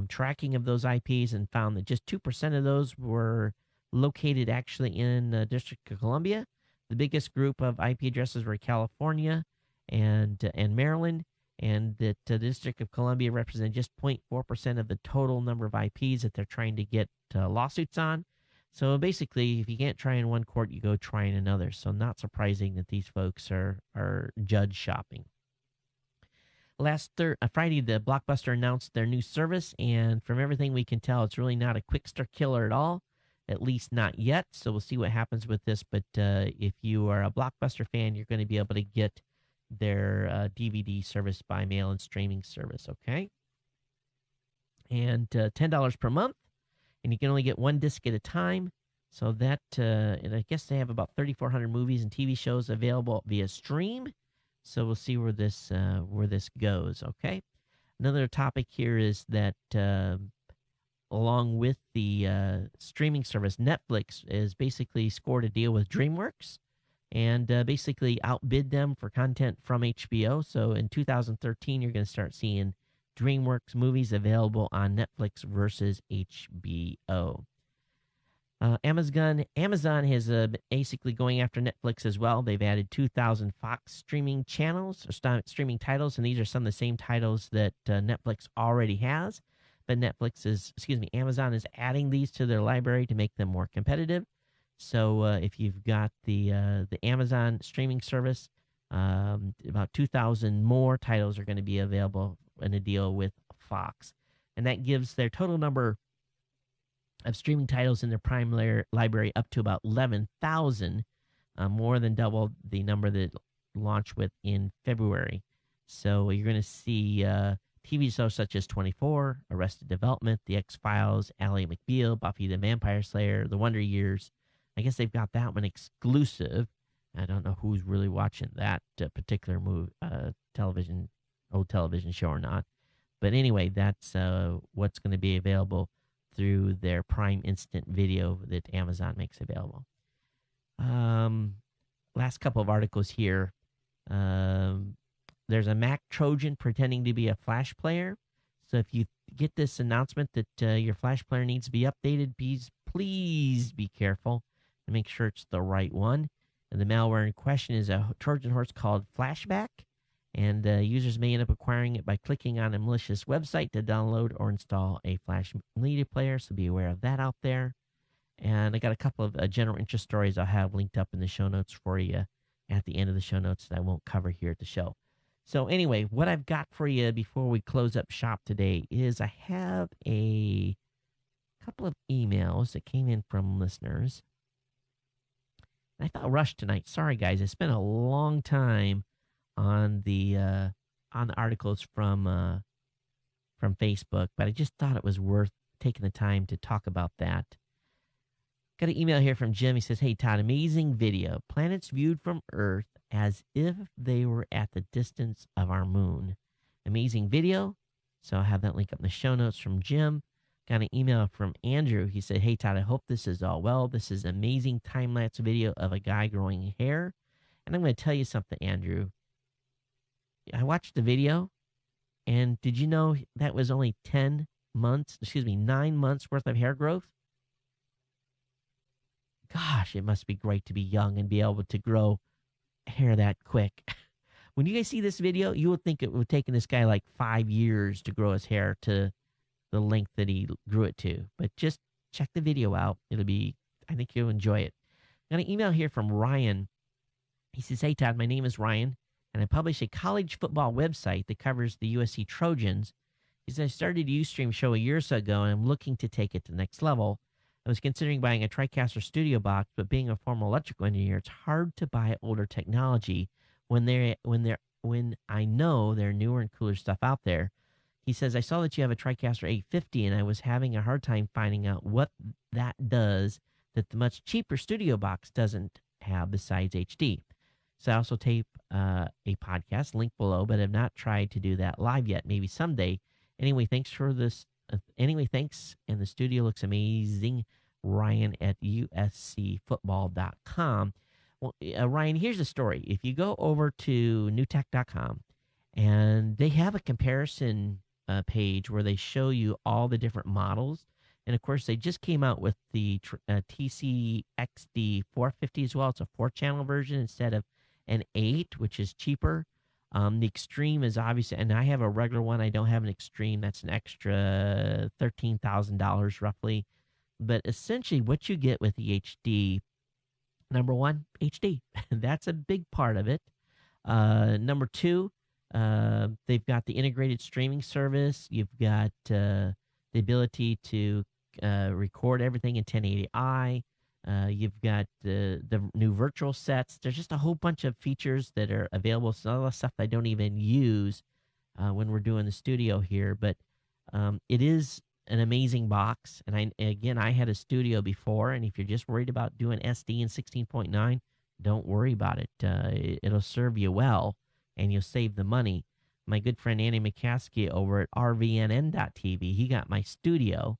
tracking of those IPs and found that just 2% of those were located actually in the District of Columbia. The biggest group of IP addresses were California and Maryland, and that the District of Columbia represented just 0.4% of the total number of IPs that they're trying to get lawsuits on. So basically, if you can't try in one court, you go try in another. So not surprising that these folks are judge shopping. Last Friday, the Blockbuster announced their new service, and from everything we can tell, it's really not a quick start killer at all, at least not yet. So we'll see what happens with this. But if you are a Blockbuster fan, you're going to be able to get their DVD service by mail and streaming service, okay? And $10 per month. And you can only get one disc at a time. So that, and I guess they have about 3,400 movies and TV shows available via stream. So we'll see where this goes, okay? Another topic here is that along with the streaming service, Netflix is basically scored a deal with DreamWorks and basically outbid them for content from HBO. So in 2013, you're going to start seeing DreamWorks movies available on Netflix versus HBO. Amazon is basically going after Netflix as well. They've added 2,000 Fox streaming channels, or streaming titles, and these are some of the same titles that Netflix already has. But Amazon is adding these to their library to make them more competitive. So if you've got the Amazon streaming service, about 2,000 more titles are going to be available in a deal with Fox. And that gives their total number of streaming titles in their Prime library up to about 11,000, more than double the number that launched with in February. So you're going to see TV shows such as 24, Arrested Development, The X-Files, Ally McBeal, Buffy the Vampire Slayer, The Wonder Years. I guess they've got that one exclusive. I don't know who's really watching that particular television show or not. But anyway, that's what's going to be available through their Prime Instant Video that Amazon makes available. Last couple of articles here. There's a Mac Trojan pretending to be a Flash player. So if you get this announcement that your Flash player needs to be updated, please be careful and make sure it's the right one. And the malware in question is a Trojan horse called Flashback. And users may end up acquiring it by clicking on a malicious website to download or install a Flash media player, so be aware of that out there. And I got a couple of general interest stories I'll have linked up in the show notes for you at the end of the show notes that I won't cover here at the show. So anyway, what I've got for you before we close up shop today is I have a couple of emails that came in from listeners. I thought rushed tonight. Sorry, guys. I spent a long time on the articles from Facebook, but I just thought it was worth taking the time to talk about that. Got an email here from Jim. He says, "Hey, Todd, amazing video. Planets viewed from Earth as if they were at the distance of our moon. Amazing video." So I'll have that link up in the show notes from Jim. Got an email from Andrew. He said, "Hey, Todd, I hope this is all well. This is an amazing time-lapse video of a guy growing hair." And I'm going to tell you something, Andrew. I watched the video, and did you know that was only 9 months worth of hair growth? Gosh, it must be great to be young and be able to grow hair that quick. When you guys see this video, you would think it would have taken this guy like 5 years to grow his hair to the length that he grew it to. But just check the video out. I think you'll enjoy it. Got an email here from Ryan. He says, "Hey, Todd, my name is Ryan, and I publish a college football website that covers the USC Trojans. He says, I started a Ustream show a year or so ago, and I'm looking to take it to the next level. I was considering buying a TriCaster studio box, but being a former electrical engineer, it's hard to buy older technology when I know there are newer and cooler stuff out there. He says, I saw that you have a TriCaster 850, and I was having a hard time finding out what that does that the much cheaper studio box doesn't have besides HD. So I also tape a podcast, link below, but have not tried to do that live yet. Maybe someday. Anyway, thanks for this. Thanks. And the studio looks amazing. Ryan at uscfootball.com. Well, Ryan, here's the story. If you go over to newtech.com, and they have a comparison page where they show you all the different models. And, of course, they just came out with the TCXD 450 as well. It's a 4-channel version instead of an 8, which is cheaper. The Extreme is obviously, and I have a regular one. I don't have an Extreme. That's an extra $13,000 roughly. But essentially what you get with the HD, number one, HD. That's a big part of it. Number two, they've got the integrated streaming service. You've got the ability to record everything in 1080i. You've got the new virtual sets. There's just a whole bunch of features that are available. Some of the stuff I don't even use when we're doing the studio here. But it is an amazing box. And I had a studio before. And if you're just worried about doing SD and 16.9, don't worry about it. It'll serve you well, and you'll save the money. My good friend Andy McCaskey over at rvnn.tv, he got my studio.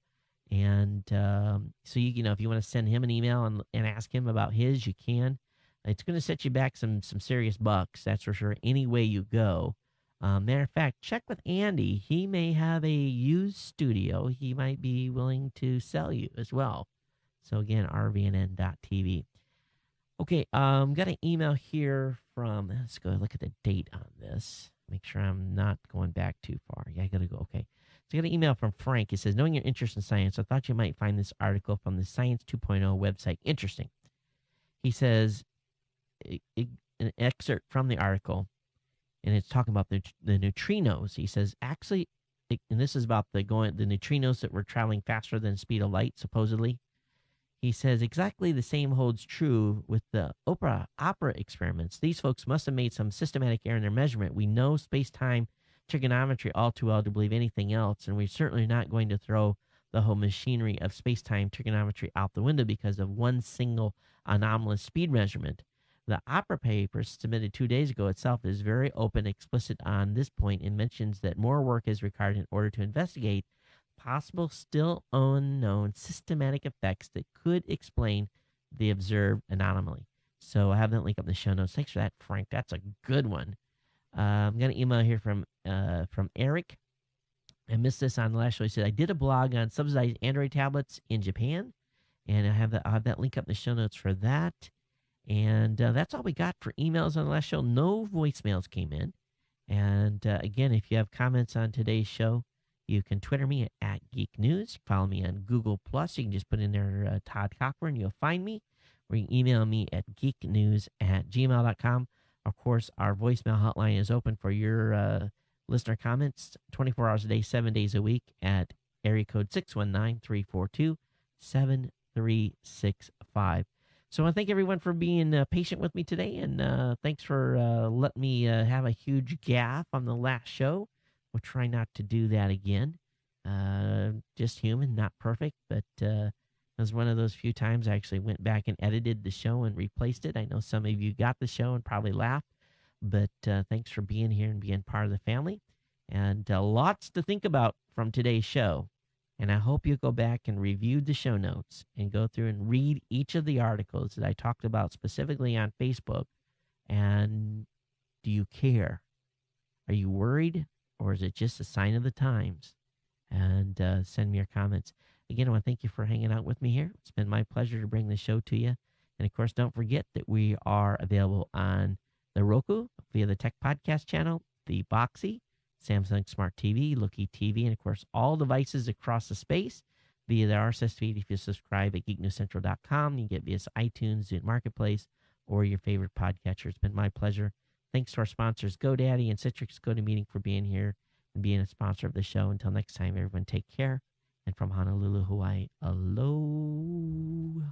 And so, if you want to send him an email and ask him about his, you can. It's going to set you back some serious bucks, that's for sure, any way you go. Matter of fact, check with Andy. He may have a used studio he might be willing to sell you as well. So, again, rvnn.tv. Okay, got an email here from, let's go look at the date on this. Make sure I'm not going back too far. Yeah, I got to go. Okay. So I got an email from Frank. He says, knowing your interest in science, I thought you might find this article from the Science 2.0 website interesting. He says, an excerpt from the article, and it's talking about the neutrinos. He says, actually, and this is about the neutrinos that were traveling faster than the speed of light, supposedly. He says, exactly the same holds true with the opera experiments. These folks must have made some systematic error in their measurement. We know space-time trigonometry all too well to believe anything else, and we're certainly not going to throw the whole machinery of space-time trigonometry out the window because of one single anomalous speed measurement. The opera paper submitted 2 days ago itself is very open, explicit on this point, and mentions that more work is required in order to investigate possible, still unknown systematic effects that could explain the observed anomaly. So I have that link up in the show notes. Thanks for that, Frank. That's a good one. I'm going to email here from Eric. I missed this on the last show. He said, I did a blog on subsidized Android tablets in Japan, and I have that link up in the show notes for that. And that's all we got for emails on the last show. No voicemails came in. And again, if you have comments on today's show, you can Twitter me at Geek News. Follow me on Google Plus. You can just put in there Todd Cochran. You'll find me. Or you can email me at geeknews@gmail.com. Of course, our voicemail hotline is open for your listener comments 24 hours a day, 7 days a week at area code 619-342-7365. So I want to thank everyone for being patient with me today, and thanks for letting me have a huge gaffe on the last show. We'll try not to do that again. Just human, not perfect, but it was one of those few times I actually went back and edited the show and replaced it. I know some of you got the show and probably laughed, but thanks for being here and being part of the family. And lots to think about from today's show. And I hope you go back and review the show notes and go through and read each of the articles that I talked about specifically on Facebook. And do you care? Are you worried? Or is it just a sign of the times? And send me your comments. Again, I want to thank you for hanging out with me here. It's been my pleasure to bring the show to you. And, of course, don't forget that we are available on the Roku via the Tech Podcast channel, the Boxy, Samsung Smart TV, Looky TV, and, of course, all devices across the space via the RSS feed. If you subscribe at geeknewscentral.com, you get via iTunes, Zune Marketplace, or your favorite podcatcher. It's been my pleasure. Thanks to our sponsors, GoDaddy and Citrix GoToMeeting, for being here and being a sponsor of the show. Until next time, everyone, take care. And from Honolulu, Hawaii, aloha.